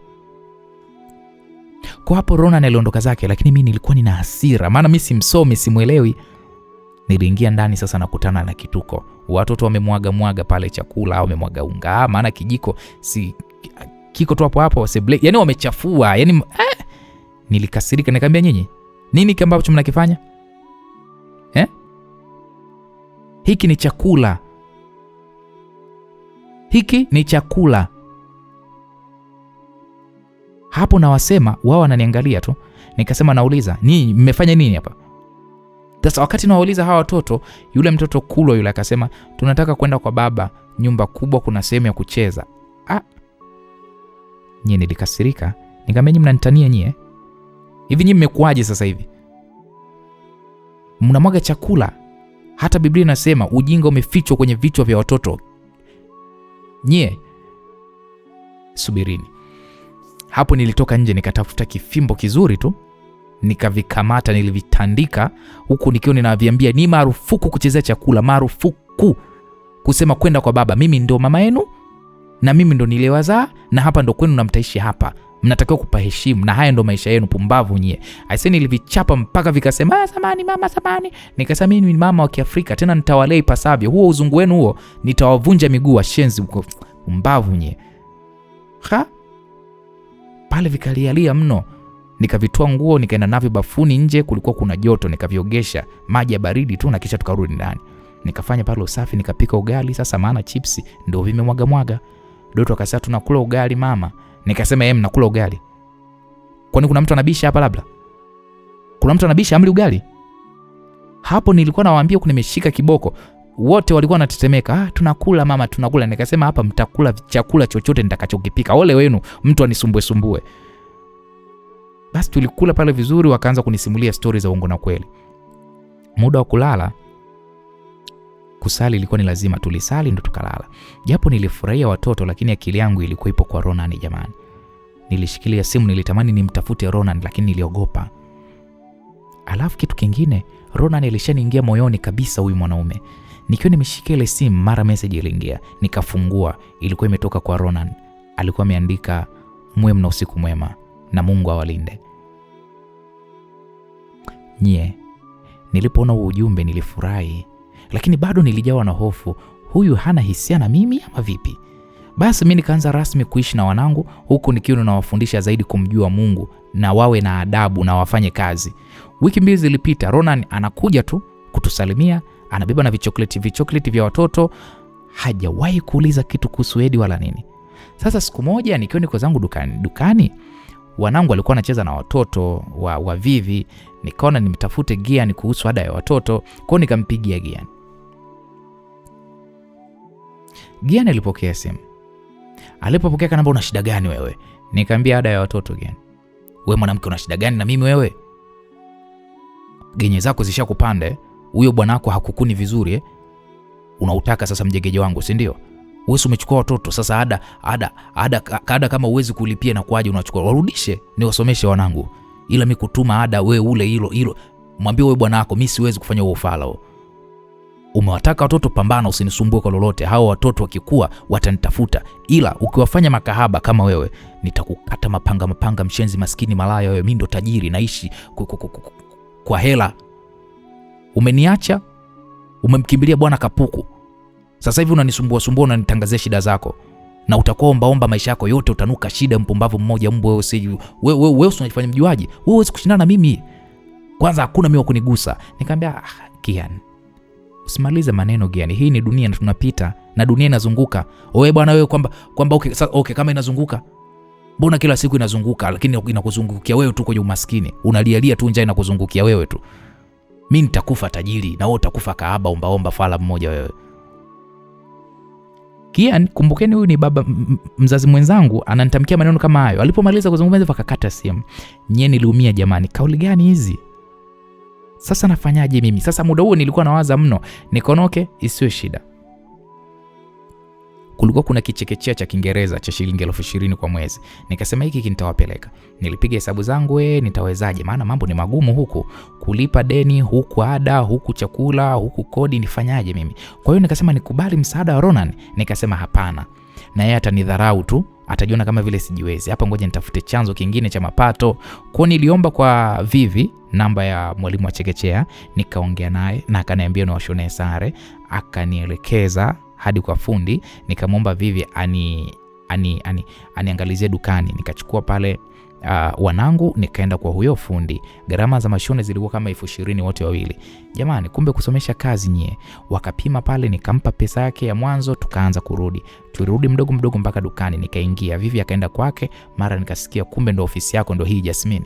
Kwa hapo Ronan aliondoka zake, lakini mimi nilikuwa nina hasira, maana mimi simsomi, simuelewi. Niliingia ndani sasa nakutana na kituko. Watoto wamemwaga pale chakula au wamemwaga unga, maana kijiko si kiko tu hapo wasebule. Yaani wamechafua, yaani nilikasirika, nikamwambia nyinyi, nini ambacho mnakifanya? Hiki ni chakula. Hiki ni chakula. Hapo na wasema, wao wananiangalia tu. Nikasema nauliza, "Ni mmefanya nini hapa?" Sasa wakati nawauliza hawa watoto, yule mtoto Kulwa yule akasema, "Tunataka kwenda kwa baba, nyumba kubwa kuna sehemu ya kucheza." Nyie nilikasirika, nikamwambia nyinyi mnanitania nyie? Hivi nyinyi mmekuaje sasa hivi? Mnamwaga chakula. Hata Biblia inasema ujinga umefichwa kwenye vichwa vya watoto. Nyie subirini. Hapo nilitoka nje nikatafuta kifimbo kizuri tu, nikavikamata, nilivitandika huku nikiwa ninawaambia ni marufuku kuchezea chakula, marufuku kusema kwenda kwa baba. Mimi ndio mama yenu na mimi ndo niliwazaa, na hapa ndo kwenu na mtaishi hapa. Mnatakiwa kupa heshima na haya ndo maisha yenu, pumbavu nyie. Aisee nilivichapa mpaka vikasema, "Samani mama, samani." Nikasema mimi ni mama wa Kiafrika, tena nitawalea ipasavyo. Huo uzungu wenu huo nitawavunja miguu washenzi huko, pumbavu nyie. Pale vikalialia mno. Nikavitoa nguo, nikaenda navyo bafuni nje, kulikuwa kuna joto, nikaviogesha maji ya baridi tu na kisha tukarudi ndani. Nikafanya pale usafi, nikapika ugali sasa, maana chipsi ndio vimemwaga. Doto akasema tunakula ugali mama. Nikasema mnakula ugali? Kwani kuna mtu anabisha hapa labda? Kuna mtu anabisha amli ugali? Hapo nilikuwa nawaambia huko nimeshika kiboko. Wote walikuwa wanatetemeka. Tunakula mama, tunakula. Nikasema hapa mtakula chakula chochote nitakachokipika. Ole wenu mtu anisumbue. Basi tulikula pale vizuri, wakaanza kunisimulia stories za uongo na kweli. Muda wa kulala, kusali ilikuwa ni lazima, tulisali ndo tukalala. Japo nilifurahia watoto, lakini akili yangu ilikuwa ipo kwa Ronan jamani. Nilishikilia simu, nilitamani nimtafute Ronan lakini niliogopa. Alafu kitu kingine, Ronan alishaniingia moyoni kabisa huyu mwanaume. Nikiwa nimeshika ile simu, mara message iliingia, nikafungua, ilikuwa imetoka kwa Ronan. Alikuwa ameandika, "Muwe mna usiku mwema na Mungu awalinde." Nilipoona ujumbe nilifurahi, lakini bado nilijawa na hofu. Huyu hana hisia na mimi ama vipi? Basi mimi nikaanza rasmi kuishi na wanangu, huku nikiwa nawafundisha zaidi kumjua Mungu na wawe na adabu na wafanye kazi. Wiki 2 zilipita, Ronan anakuja tu kutusalimia, anabeba na vichokoleti vya watoto, hajawahi kuuliza kitu kuhusu Edi wala nini. Sasa siku moja nikiwa niko zangu dukani, wanangu walikuwa wanacheza na watoto wa Vivi, nikaona nimtafute Gian kuhusu ada ya watoto, kwa nikampigia Gian. Gian alipokea simu. Alipopokea kanamba, "Una shida gani wewe?" Nikamwambia ada ya watoto. Gian, "Wewe mwanamke una shida gani na mimi wewe?" genye zako zishakupande, huyo bwanako hakukuni vizuri unautaka sasa mjegeje wangu, si ndio? Wewe umechukua watoto sasa, ada kama uwezi kulipia na kwaje unachukua? Warudishe niwasomeshe wanangu. Ila mimi kutuma ada wewe ule hilo mwambie wewe bwanako mimi siwezi kufanya huo ufala. Umewataka watoto, pambana, usinisumbue kwa lolote. Hao watoto wakikua watanitafuta, ila ukiwafanya makahaba kama wewe nitakukata mapanga, mshenzi maskini malaya wewe. Mimi ndo tajiri, naishi kwa hela. Umeniacha, umemkimbilia bwana kapuku. Sasa hivi unanisumbua, unanitangazia shida zako, na utakuwa omba maisha yako yote, utanuka shida. Mpumbavu mmoja, mbwa wewe. Siji wewe unajifanya mjuaji. Wewe huwezi kushindana na mimi, kwanza hakuna mimi wa kunigusa. Nikamwambia Kian, usimalize maneno Gian, hii ni dunia na tunapita na dunia inazunguka. Wewe bwana wewe kwamba okay kama inazunguka, mbona kila siku inazunguka, lakini inakuzungukia wewe tu kwenye umaskini. Unalialia tu njaa inakuzungukia wewe tu. Mimi nitakufa tajiri na wewe utakufa kaaba omba fala mmoja wewe. Kian, kumbukeni huyu ni baba mzazi mwenzangu, ananitamkia maneno kama hayo. Alipomaliza kuzungumza akakata simu. Nyie niliumia jamani, kauli gani hizi? Sasa nafanyaje mimi? Sasa muda huo nilikuwa nawaza mno, nikonoke isiwe shida. Kulikuwa kuna kichekechea cha Kiingereza cha shilingi 20,000 kwa mwezi. Nikasema hiki nitawapeleka. Nilipiga hesabu zangu, nitawezaje? Maana mambo ni magumu huku, kulipa deni, huku ada, huku chakula, huku kodi, nifanyaje mimi? Kwa hiyo nikasema nikubali msaada wa Ronan. Nikasema hapana, na yeye atanidharau tu, atajiona kama vile sijiwezi. Hapa ngoja nitafute chanzo kingine cha mapato. Kwa niliomba kwa Vivi namba ya mwalimu wa chekechea, nikaongea naye na akaniambia niwashonee sare, akanielekeza hadi kwa fundi. Nikamwomba Vivi aniangalizie dukani. Nikachukua pale wanangu, nikaenda kwa huyo fundi. Gharama za mashone zilikuwa kama 20,000 wote wawili. Jamani, kumbe kusomesha kazi nyie. Wakapima pale, nikampa pesa yake ya mwanzo, tukaanza kurudi. Tulirudi mdogo mpaka dukani. Nikaingia, Vivi akaenda kwake. Mara nikasikia kumbe ndo ofisi yako ndo hii Jasmine.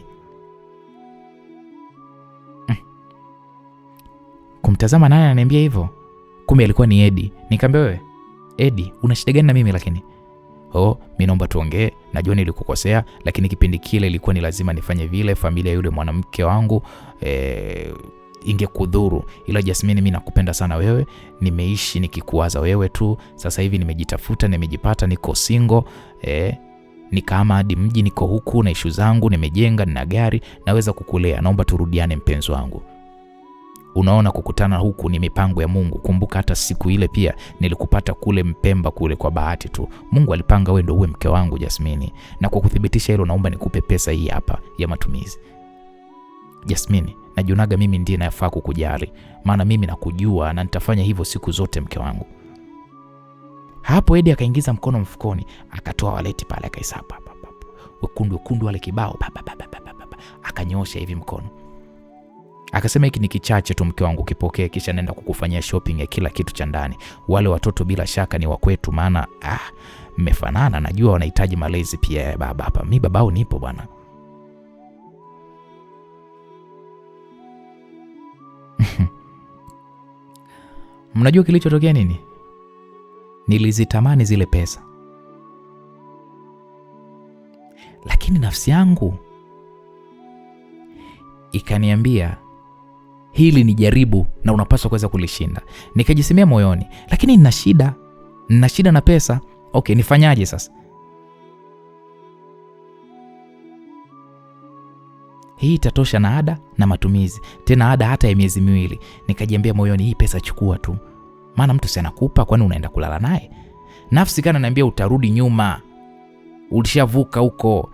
Kumtazama naye ananiambia hivyo. Kumbe alikuwa ni Edi. Nikamwambia wewe Edi, una shida gani na mimi lakini? Mimi naomba tuongee. Najua nilikukosea, lakini kipindi kile ilikuwa ni lazima nifanye vile. Familia yule mwanamke wangu ingekudhuru. Ila Jasmine, mimi nakupenda sana wewe. Nimeishi nikikuwaza wewe tu. Sasa hivi nimejitafuta, nimejipata, niko single. Nikahama hadi mji, niko huku na issue zangu, nimejenga, nina gari, naweza kukulea. Naomba turudiane mpenzi wangu. Unaona, kukutana huku ni mipango ya Mungu. Kumbuka hata siku ile pia nilikupata kule Mpemba kule kwa bahati tu. Mungu alipanga wewe ndio uwe mke wangu Jasmine. Na kwa kuthibitisha hilo, naomba nikupe pesa hii hapa ya matumizi. Jasmine, najionaga mimi ndiye nafaa kukujali, maana mimi nakujua na nitafanya hivyo siku zote mke wangu. Hapo Edi akaingiza mkono mfukoni, akatoa waleti pale, akahesabu wekundu wale kibao, akanyosha hivi mkono. Akasema hiki ni kichache tu mke wangu, kipokee, kisha naenda kukufanyia shopping ya kila kitu cha ndani. Wale watoto bila shaka ni wa kwetu, maana mmefanana, najua wanahitaji malezi pia ya baba hapa. Mimi babao nipo bwana. Mnajua kilichotokea nini? Nilizitamani zile pesa, lakini nafsi yangu ikaniambia hili ni jaribu na unapaswa kuweza kulishinda. Nikajisemea moyoni, lakini nina shida na pesa. Okay, nifanyaje sasa? Hii itatosha na ada na matumizi, tena ada hata ya miezi 2. Nikajiambia moyoni, hii pesa chukua tu, maana mtu si anakupa, kwani unaenda kulala naye? Nafsi kana niambia utarudi nyuma, ulishavuka huko,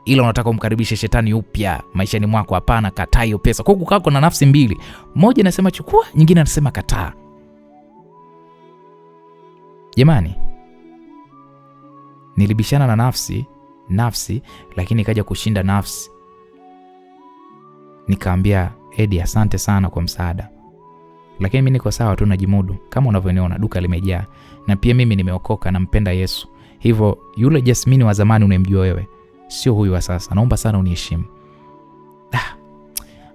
ila unataka umkaribishe shetani upya maishani mwako. Hapana, kataa hiyo pesa. Kwa kukako na nafsi mbili, moja inasema chukua, nyingine inasema kataa. Jamani, nilibishana na nafsi, lakini ikaja kushinda nafsi. Nikaambia Edi, asante sana kwa msaada, lakini mimi niko sawa tu, najimudu. Kama unavyoniona duka limejaa, na pia mimi nimeokoka, nampenda Yesu. Hivyo yule Jasmine wa zamani unemjua wewe, sio huyu wa sasa. Naomba sana uniheshimu.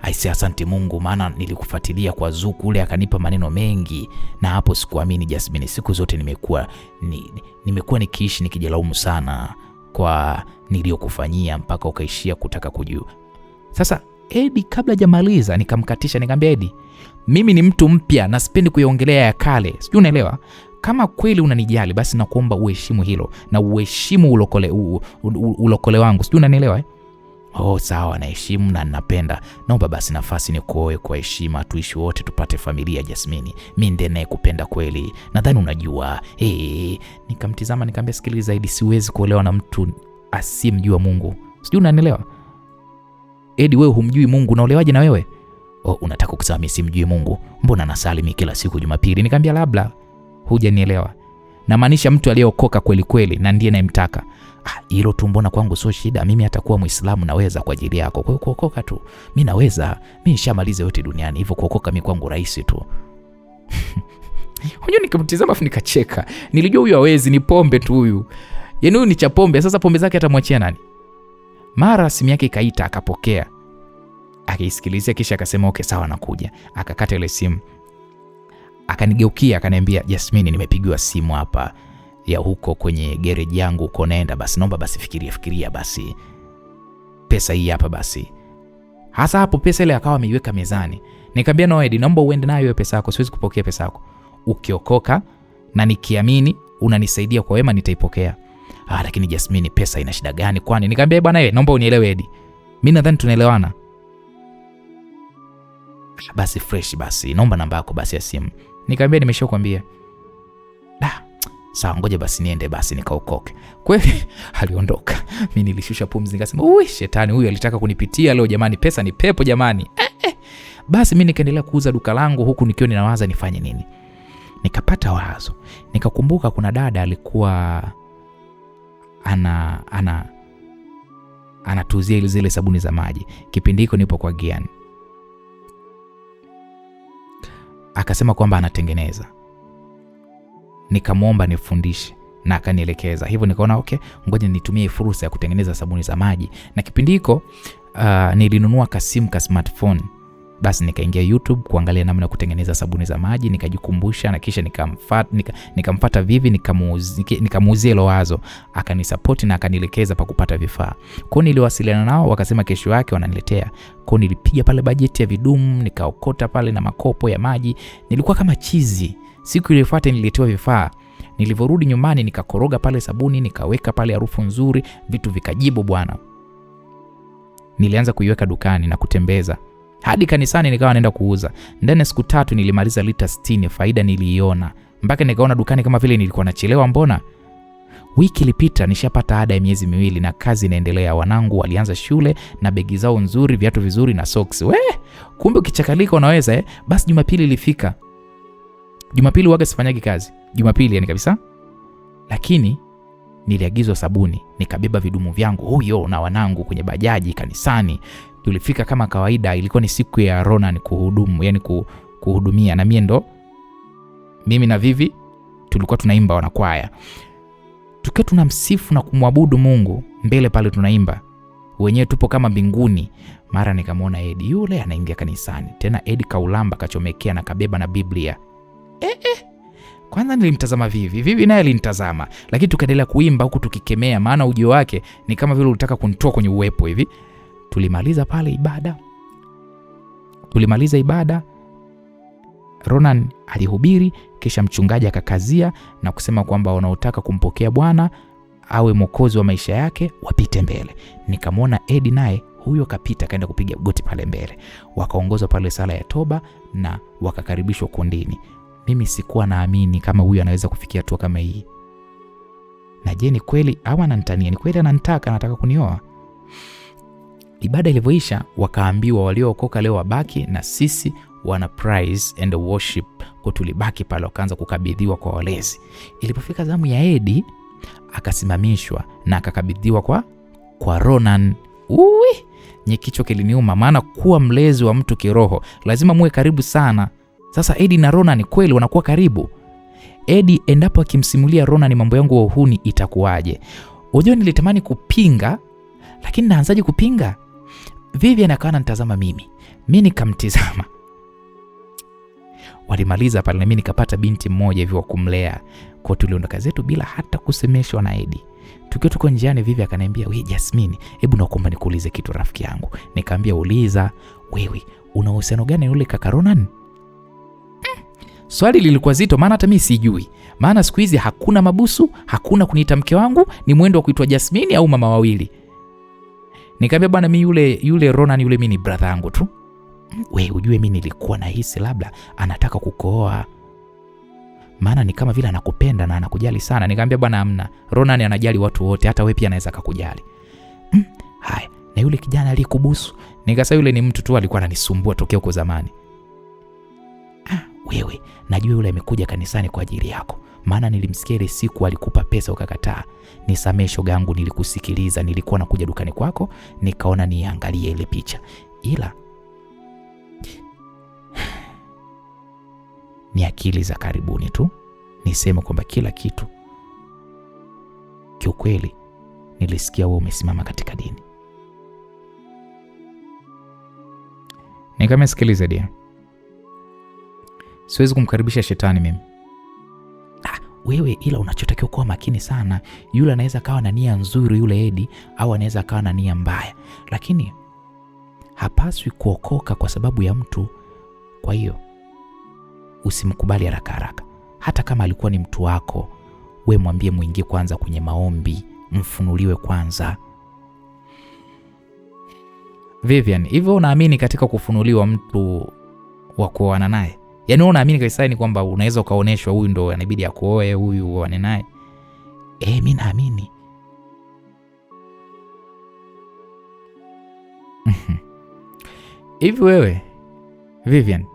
Aisee, asante Mungu, maana nilikufuatilia kwa Zuku ule, akanipa maneno mengi, na hapo sikuamini Jasmine. Siku zote nimekuwa nikiishi nikijilaumu sana kwa niliyokufanyia mpaka ukaishia kutaka kujua. Sasa Edi kabla hajamaliza nikamkatisha, nikamwambia Edi, mimi ni mtu mpya na sipendi kuiongelea ya kale. Sijui unaelewa? Kama kweli unanijali basi nakuomba uheshimu hilo na uheshimu ulokole wangu. Sijui unanielewa? Oh sawa, naheshimu na ninapenda. Naomba basi nafasi nikuoe kwa heshima, tuishi wote tupate familia Jasmine. Mimi ndiye ninayekupenda kweli. Nadhani unajua. Nikamtizama nikamwambia, sikiliza Edi, siwezi kuolewa na mtu asimjua Mungu. Sijui unanielewa? Edi, wewe humjui Mungu, unaolewaje na wewe? Oh, unataka kusema mimi simjui Mungu? Mbona nasali mimi kila siku Jumapili? Nikamwambia labda hujanielewa. Namaanisha mtu aliyeokoka kweli kweli na ndiye nayemtaka. Hilo tu mbona kwangu sio shida. Mimi hatakuwa Muislamu naweza kwa ajili yako. Kwa hiyo kuokoka tu mimi naweza. Mimi nishamaliza yote duniani. Hivyo kuokoka mimi kwangu rahisi tu. Unajua nikamtizama afu nikacheka. Nilijua huyu hawezi, ni pombe tu huyu. Yaani huyu ni cha pombe. Sasa pombe zake atamwachia nani? Mara simu yake ikaita, akapokea. Akaisikilizia kisha akasema okay sawa nakuja. Akakata ile simu. Akanigeukia akaniambia, Jasmine, nimepigiwa simu hapa ya huko kwenye garage yangu uko naenda, basi naomba basi fikiria basi. Pesa hii hapa basi. Hasa hapo pesa ile akawa ameiweka mezani. Nikamwambia no Edi, naomba uende nayo hiyo pesa yako, siwezi kupokea pesa yako. Ukiokoka na nikiamini unanisaidia kwa wema nitaipokea. Lakini Jasmine, pesa ina shida gani kwani? Nikamwambia bwana naomba unielewe Edi. Mimi nadhani tunaelewana. Basi fresh basi, naomba namba yako basi ya simu. Nikamwambia nimeshakwambia. Sawa, ngoja basi niende basi nikaokoke. Kweli aliondoka. Mimi nilishusha pumzi nikasema, shetani huyu alitaka kunipitia leo jamani, pesa ni pepo jamani. Basi mimi nikaendelea kuuza duka langu huku nikiwa ninawaza nifanye nini. Nikapata wazo. Nikakumbuka kuna dada alikuwa anatuzia zile sabuni za maji. Kipindi hiko nipo kwa Gian. Akasema kwamba anatengeneza. Nikamwomba nifundishe na akanielekeza. Hivyo nikaona okay, ngoja nitumie fursa ya kutengeneza sabuni za maji. Na kipindi hiko nilinunua kasimu ka smartphone. Basi nikaingia YouTube kuangalia namna ya kutengeneza sabuni za maji, nikajikumbusha na kisha nikamfuata Vivi, nikamuuzia hilo wazo. Akanisupport na akanielekeza pa kupata vifaa. Kwa niliwasiliana nao, wakasema kesho yake wananiletea. Kwa nilipiga pale bajeti ya vidumu, nikaokota pale na makopo ya maji. Nilikuwa kama chizi. Siku iliyofuata nililetewa vifaa. Nilivorudi nyumbani nikakoroga pale sabuni, nikaweka pale harufu nzuri, vitu vikajibu bwana. Nilianza kuiweka dukani na kutembeza. Hadi kanisani nikawa naenda kuuza. Ndani ya siku 3 nilimaliza lita 60, faida niliiona. Mpaka nikaona dukani kama vile nilikuwa nachelewa mbona. Wiki ilipita nishapata ada ya miezi 2 na kazi inaendelea. Wanangu walianza shule na begi zao nzuri, viatu vizuri na socks. Kumbe ukichakalika unaweza Basi Jumapili ilifika. Jumapili waga sifanyagi kazi. Jumapili yani kabisa. Lakini niliagizwa sabuni, nikabeba vidumu vyangu huyo na wanangu kwenye bajaji kanisani. Tulifika kama kawaida. Ilikuwa ni siku ya Ronan kuhudumu, yani kuhudumia, na mimi na Vivi tulikuwa tunaimba wanakwaya. Tukiwa tunamsifu na kumwabudu Mungu mbele pale tunaimba. Wenyewe tupo kama mbinguni. Mara nikamwona Edi yule anaingia kanisani. Tena Edi kaulamba kachomekea na kabeba na Biblia. Kwanza nilimtazama Vivi naye alinitazama, lakini tukaendelea kuimba huku tukikemea, maana ujio wake ni kama vile ulitaka kunitoa kwenye uwepo hivi. Tulimaliza pale ibada. Ronan alihubiri, kisha mchungaji akakazia na kusema kwamba wanaotaka kumpokea Bwana awe mwokozi wa maisha yake wapite mbele. Nikamwona Edi naye huyo kapita kaenda kupiga goti pale mbele. Wakaongozwa pale sala ya toba na wakakaribishwa kundini. Mimi sikuwa naamini kama huyu anaweza kufikia hatua kama hii. Na je, ni kweli au ananitania? Ni kweli anataka kunioa? Ibada ilivyoisha wakaambiwa waliookoka leo wabaki na sisi wana praise and worship. Kwa tulibaki pale, wakaanza kukabidhiwa kwa walezi. Ilipofika zamu ya Edi akasimamishwa na akakabidhiwa kwa Ronan. Nyekichwa kiliniuma, maana kuwa mlezi wa mtu kiroho lazima muwe karibu sana. Sasa Edi na Ronan kweli wanakuwa karibu. Edi endapo akimsimulia Ronan mambo yangu wa uhuni itakuwaje? Unajua nilitamani kupinga, lakini naanzaje kupinga? Vivian akawa ananitazama mimi nikamtizama. Walimaliza pale na mimi nikapata binti mmoja hivi wa kumlea. Kwa tuliondoka zetu bila hata kusemeshwa na Edi. Tukiwa tuko njiani Vivi akaniambia, "Wewe Jasmine, hebu nakuomba nikuulize kitu rafiki yangu." Nikamwambia, "Uliza." "Wewe una uhusiano gani na yule kaka Ronan?" Swali lilikuwa zito maana hata mimi sijui. Maana siku hizi hakuna mabusu, hakuna kuniita mke wangu, ni mwendo wa kuitwa Jasmine au mama wawili. Nikamwambia, "Bwana mimi yule Ronan yule mimi ni brother yangu tu." "Wewe ujue mimi nilikuwa nahisi labda anataka kukooa. Maana ni kama vile anakupenda na anakujali sana." Nikamwambia, "Bwana hamna. Ronan anajali watu wote, hata wewe pia anaweza kukujali." "Haya, na yule kijana aliyekubusu?" Nikasema, "Yule ni mtu tu alikuwa ananisumbua tokea huko zamani." "Wewe, najua yule amekuja kanisani kwa ajili yako. Maana nilimsikia ile siku alikupa pesa ukakataa. Nisamee shoga yangu, nilikusikiliza, nilikuwa nakuja dukani kwako, nikaona niangalie ile picha. Ila ni akili za karibuni tu. Niseme kwamba kila kitu kiukweli nilisikia wewe umesimama katika dini." Nikamsikiliza dia. "Siwezi kumkaribisha shetani mimi." "Wewe ila unachotakiwa kuwa makini sana. Yule anaweza kawa na nia nzuri yule Edi, au anaweza kawa na nia mbaya. Lakini hapaswi kuokoka kwa sababu ya mtu. Kwa hiyo usimkubali haraka haraka. Hata kama alikuwa ni mtu wako, wewe mwambie muingie kwanza kwenye maombi, mfunuliwe kwanza." "Vivian, hivyo unaamini katika kufunuliwa mtu wa kuoana naye? Yaani wewe unaamini kabisa ni kwamba unaweza ukaoneshwa huyu ndo inabidi akuoe, huyu uoane naye?" Mimi naamini. "Hivi wewe Vivian,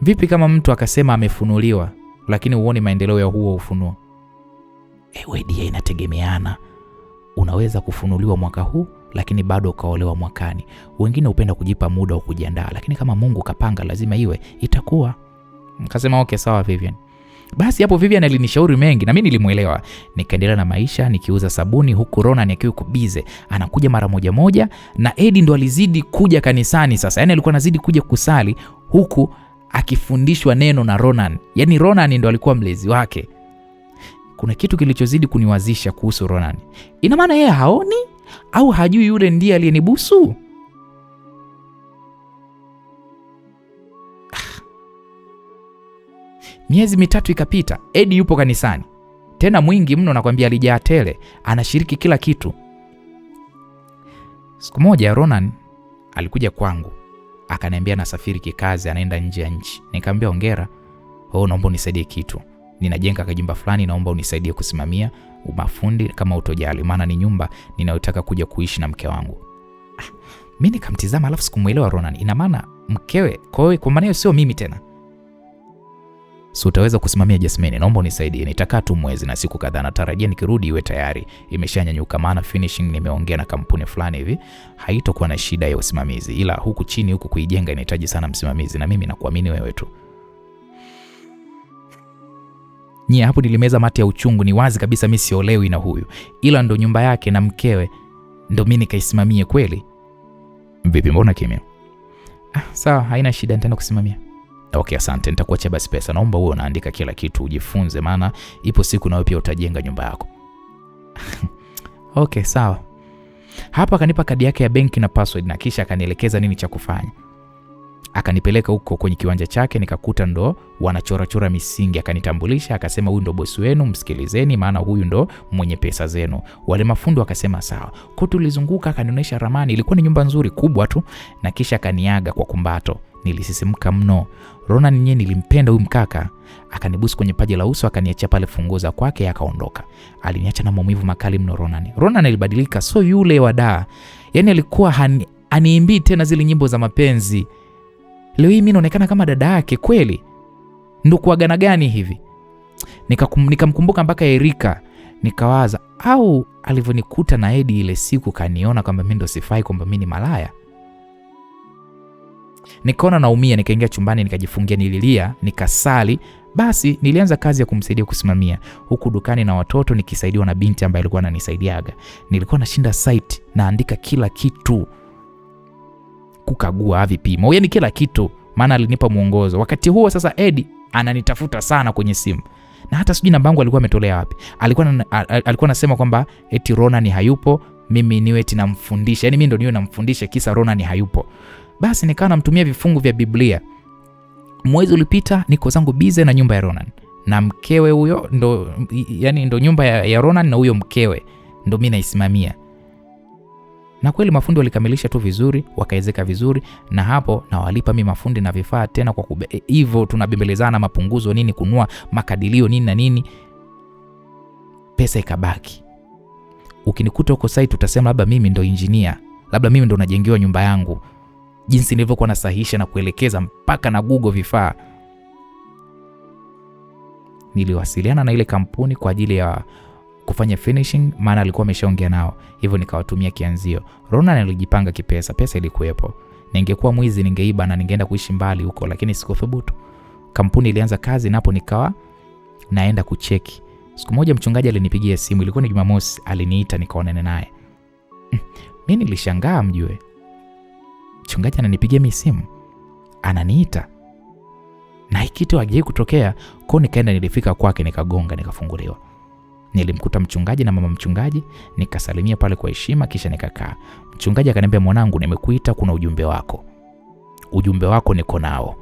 vipi kama mtu akasema amefunuliwa lakini uone maendeleo ya huo ufunuo?" Wewe dia, inategemeana. Unaweza kufunuliwa mwaka huu lakini bado ukaolewa mwakani. Wengine hupenda kujipa muda wa kujiandaa, lakini kama Mungu kapanga lazima iwe, itakuwa. Nikasema okay sawa Vivian. Basi hapo Vivian alinishauri mengi na mimi nilimuelewa. Nikaendelea na maisha nikiuza sabuni huku Ronan akiwa yuko busy. Anakuja mara moja na Edi ndo alizidi kuja kanisani sasa. Yaani alikuwa anazidi kuja kusali huku akifundishwa neno na Ronan. Yaani Ronan ndo alikuwa mlezi wake. Kuna kitu kilichozidi kuniwazisha kuhusu Ronan. Ina maana yeye haoni au hajui yule ndiye aliyenibusu? Miezi 3 ikapita, Edi yupo kanisani. Tena mwingi mno, nakwambia alijaa tele, anashiriki kila kitu. Siku moja Ronan alikuja kwangu, akaniambia nasafiri kikazi, anaenda nje ya nchi. Nikamwambia hongera. Naomba unisaidie kitu. Ninajenga kajumba fulani, naomba unisaidie kusimamia mafundi kama utojali, maana ni nyumba ninayotaka kuja kuishi na mke wangu. Mimi nikamtizama alafu sikumuelewa Ronan. Ina maana mkewe, kwa maana hiyo sio mimi tena. "So utaweza kusimamia Jasmine? Naomba unisaidie. Nitakaa tu mwezi na siku kadhaa, natarajia nikirudi iwe tayari imeshanyanyuka, maana finishing nimeongea na kampuni fulani hivi, haitakuwa na shida ya usimamizi. Ila huku chini huku kuijenga inahitaji sana msimamizi na mimi nakuamini wewe tu." Hapo nilimeza mate ya uchungu. Ni wazi kabisa mimi siolewi na huyu, ila ndo nyumba yake na mkewe ndo mimi nikaisimamie kweli. "Vipi, mbona kimya?" Sawa, haina shida, nitaenda kusimamia." Okay, asante, nitakuacha basi pesa. Naomba wewe unaandika kila kitu ujifunze, maana ipo siku na wewe pia utajenga nyumba yako. Okay, sawa. Hapa akanipa kadi yake ya benki na password na kisha akanielekeza nini cha kufanya. Akanipeleka huko kwenye kiwanja chake, nikakuta ndo wanachora misingi. Akanitambulisha, akasema huyu ndo bosi wenu, msikilizeni maana huyu ndo mwenye pesa zenu. Wale mafundo akasema sawa. Kwa tulizunguka, akanionyesha ramani. Ilikuwa ni nyumba nzuri kubwa tu na kisha akaniaga kwa kumbato. Nilisisimka mno. Ronan nyenye nilimpenda huyu mkaka. Akanibusu kwenye paji la uso, akaniachia pale funguo za kwake, akaondoka. Aliniacha na maumivu makali mno Ronan. Ronan alibadilika, so yule wada. Yaani alikuwa aniimbii tena zile nyimbo za mapenzi. Leo hii mimi naonekana kama dada yake kweli. Ndo kuagana gani hivi? Nikamkumbuka mpaka Erika. Nikawaza au alivyonikuta na Edi ile siku kaniona kwamba mimi ndo sifai, kwamba mimi ni malaya. Nikaona naumia, nikaingia chumbani nikajifungia, nililia, nikasali. Basi nilianza kazi ya kumsaidia kusimamia huku dukani na watoto, nikisaidiwa na binti ambaye alikuwa ananisaidiaga. Nilikuwa nashinda site, naandika kila kitu, kukagua vipimo, yaani kila kitu, maana alinipa mwongozo. Wakati huo sasa Edi ananitafuta sana kwenye simu. Na hata sijui namba yangu alikuwa ametolea wapi. Alikuwa anasema kwamba eti Ronan hayupo, mimi niwe eti namfundisha. Yaani mimi ndo niwe namfundisha kisa Ronan hayupo. Basi nikawa namtumia vifungu vya Biblia. Mwezi ulipita, niko zangu bize na nyumba ya Ronan. Na mkewe huyo ndo nyumba ya Ronan, na huyo mkewe ndo mimi naisimamia. Na kweli mafundi walikamilisha tu vizuri, wakaezeka vizuri, na hapo na walipa mimi mafundi na vifaa tena kwa hivyo tunabembelezana mapunguzo nini, kunua makadilio nini na nini. Pesa ikabaki. Ukinikuta huko site utasema labda mimi ndo engineer, labda mimi ndo najengewa nyumba yangu. Jinsi nilivyokuwa nasahihisha na kuelekeza mpaka na Google vifaa. Niliwasiliana na ile kampuni kwa ajili ya kufanya finishing, maana alikuwa ameshaongea nao. Hivyo nikawatumia kianzio. Ronan alijipanga kipesa, pesa ilikuwepo. Ningekuwa mwizi ningeiba na ningeenda kuishi mbali huko, lakini sikuthubutu. Kampuni ilianza kazi, napo nikawa naenda kucheki. Siku moja mchungaji alinipigia simu, ilikuwa ni Jumamosi, aliniita nikaonane naye. Mimi nilishangaa mjue. Mchungaji ananipigia mimi simu, ananiita. Na hiki kitu hakijawahi kutokea. Kwa nikaenda, nilifika kwake, nikagonga, nikafunguliwa. Nilimkuta mchungaji na mama mchungaji, nikasalimia pale kwa heshima, kisha nikakaa. Mchungaji akaniambia, mwanangu, nimekuita, kuna ujumbe wako. Ujumbe wako niko nao.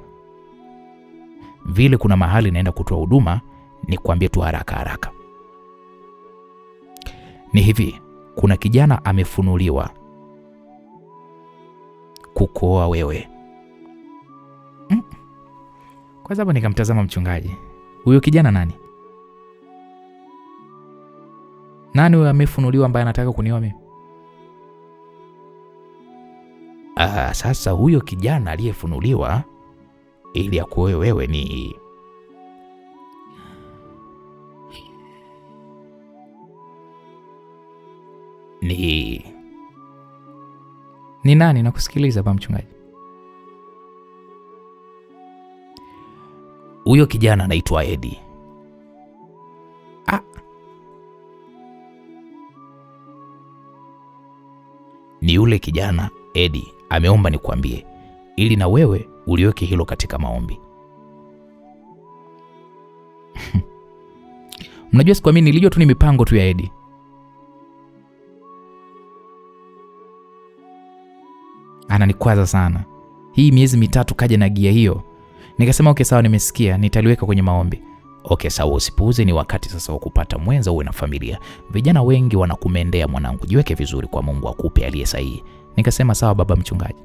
Vile kuna mahali naenda kutoa huduma, nikwambie tu haraka. Ni hivi, kuna kijana amefunuliwa kukuoa wewe. Kwa sababu nikamtazama mchungaji. Huyo kijana nani? Nani huyo amefunuliwa ambaye anataka kunioa mimi? Sasa huyo kijana aliyefunuliwa ili akuoe wewe ni nani? Nakusikiliza baba mchungaji. Huyo kijana anaitwa Eddie. Ni yule kijana Eddie ameomba nikwambie ili na wewe uliweke hilo katika maombi. Mnajua sikuamini, nilijua tu ni mipango tu ya Eddie. Ananikwaza sana. Hii miezi 3 kaja na gia hiyo. Nikasema okay sawa, nimesikia, nitaliweka kwenye maombi. Okay sawa, usipuuze, ni wakati sasa wa kupata mwenza, uwe na familia. Vijana wengi wanakumendea mwanangu, jiweke vizuri kwa Mungu akupe aliye sahihi. Nikasema sawa baba mchungaji.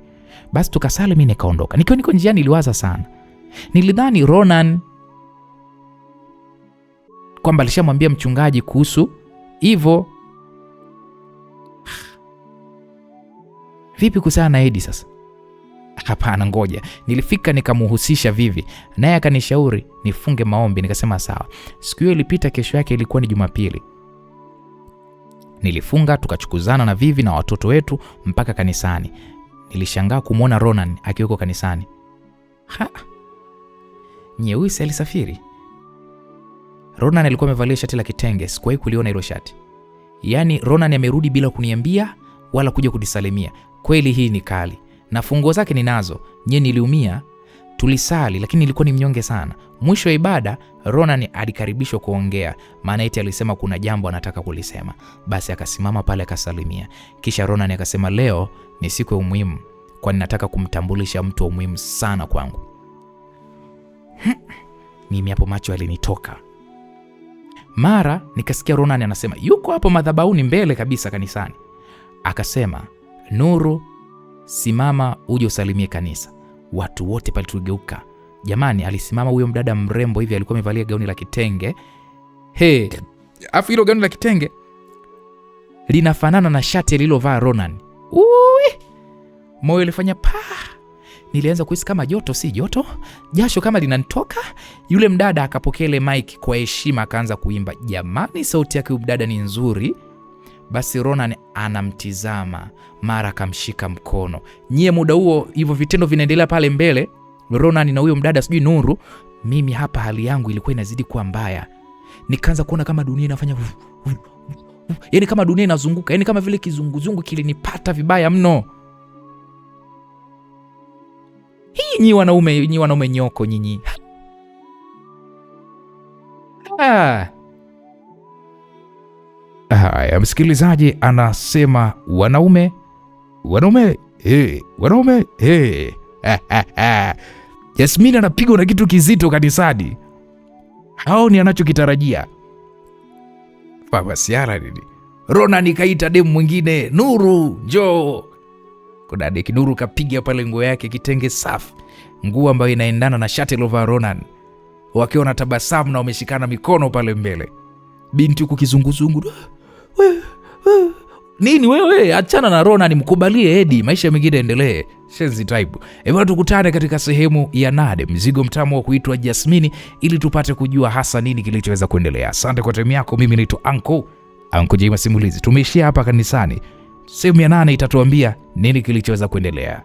Basi tukasali, mimi nikaondoka. Nikiwa niko njiani niliwaza sana. Nilidhani Ronan kwamba alishamwambia mchungaji kuhusu hivyo. Vipi kusana na Eddie sasa? Hapana, ngoja. Nilifika nikamuhusisha Vivi, naye akanishauri nifunge maombi. Nikasema sawa. Siku hiyo ilipita, kesho yake ilikuwa ni Jumapili. Nilifunga, tukachukuzana na Vivi na watoto wetu mpaka kanisani. Nilishangaa kumuona Ronan akiweko kanisani. Nyeusi alisafiri. Ronan alikuwa amevalia shati la kitenge, sikuwahi kuliona hilo shati. Yaani Ronan amerudi bila kuniambia wala kuja kudisalimia. Kweli hii ni kali. Na funguo zake ninazo. Nye niliumia. Tulisali lakini nilikuwa ni mnyonge sana. Mwisho wa ibada Ronan alikaribishwa kuongea, maana eti alisema kuna jambo anataka kulisema. Basi akasimama pale akasalimia. Kisha Ronan akasema leo ni siku ya umuhimu, kwani nataka kumtambulisha mtu wa umuhimu sana kwangu. Mimi hapo macho yalinitoka. Mara nikasikia Ronan anasema, yuko hapo madhabahuni mbele kabisa kanisani. Akasema, Nuru, simama uje usalimie kanisa. Watu wote pale tuligeuka. Jamani, alisimama huyo mdada mrembo hivi, alikuwa amevalia gauni la kitenge. Afu hilo gauni la kitenge linafanana na shati alilovaa Ronan. Moyo ulifanya pa. Nilianza kuhisi kama joto si joto, jasho kama linanitoka. Yule mdada akapokea ile mic kwa heshima akaanza kuimba. Jamani, sauti yake mdada ni nzuri. Basi Ronan anamtizama, mara akamshika mkono. Nyie muda huo hivyo vitendo vinaendelea pale mbele, Ronan na huyo mdada sijui Nuru. Mimi hapa hali yangu ilikuwa inazidi kuwa mbaya. Nikaanza kuona kama dunia inafanya yaani kama dunia inazunguka, yaani kama vile kizunguzungu kilinipata vibaya mno. Hii nyi wanaume nyoko nyinyi. Haya, msikilizaji anasema wanaume Yasmini anapigwa na kitu kizito kanisani. Hao ni anachokitarajia. Baba siara nini? Ronan kaita demu mwingine, Nuru njoo. Kuna deki Nuru kapiga pale nguo yake kitenge safi, nguo ambayo inaendana na shati lova Ronan, wakiwa na tabasamu na wameshikana mikono pale mbele. Binti huku kizunguzungu, nini wewe, achana na Ronan, mkubalie Edi, maisha mengine endelee. Shenzi type. Hebu tukutane katika sehemu ya 8, mzigo mtamu wa kuitwa Jasmini, ili tupate kujua hasa nini kilichoweza kuendelea. Asante kwa time yako. Mimi naitwa Uncle J Masimulizi. Tumeishia hapa kanisani. Sehemu ya 8 itatuambia nini kilichoweza kuendelea.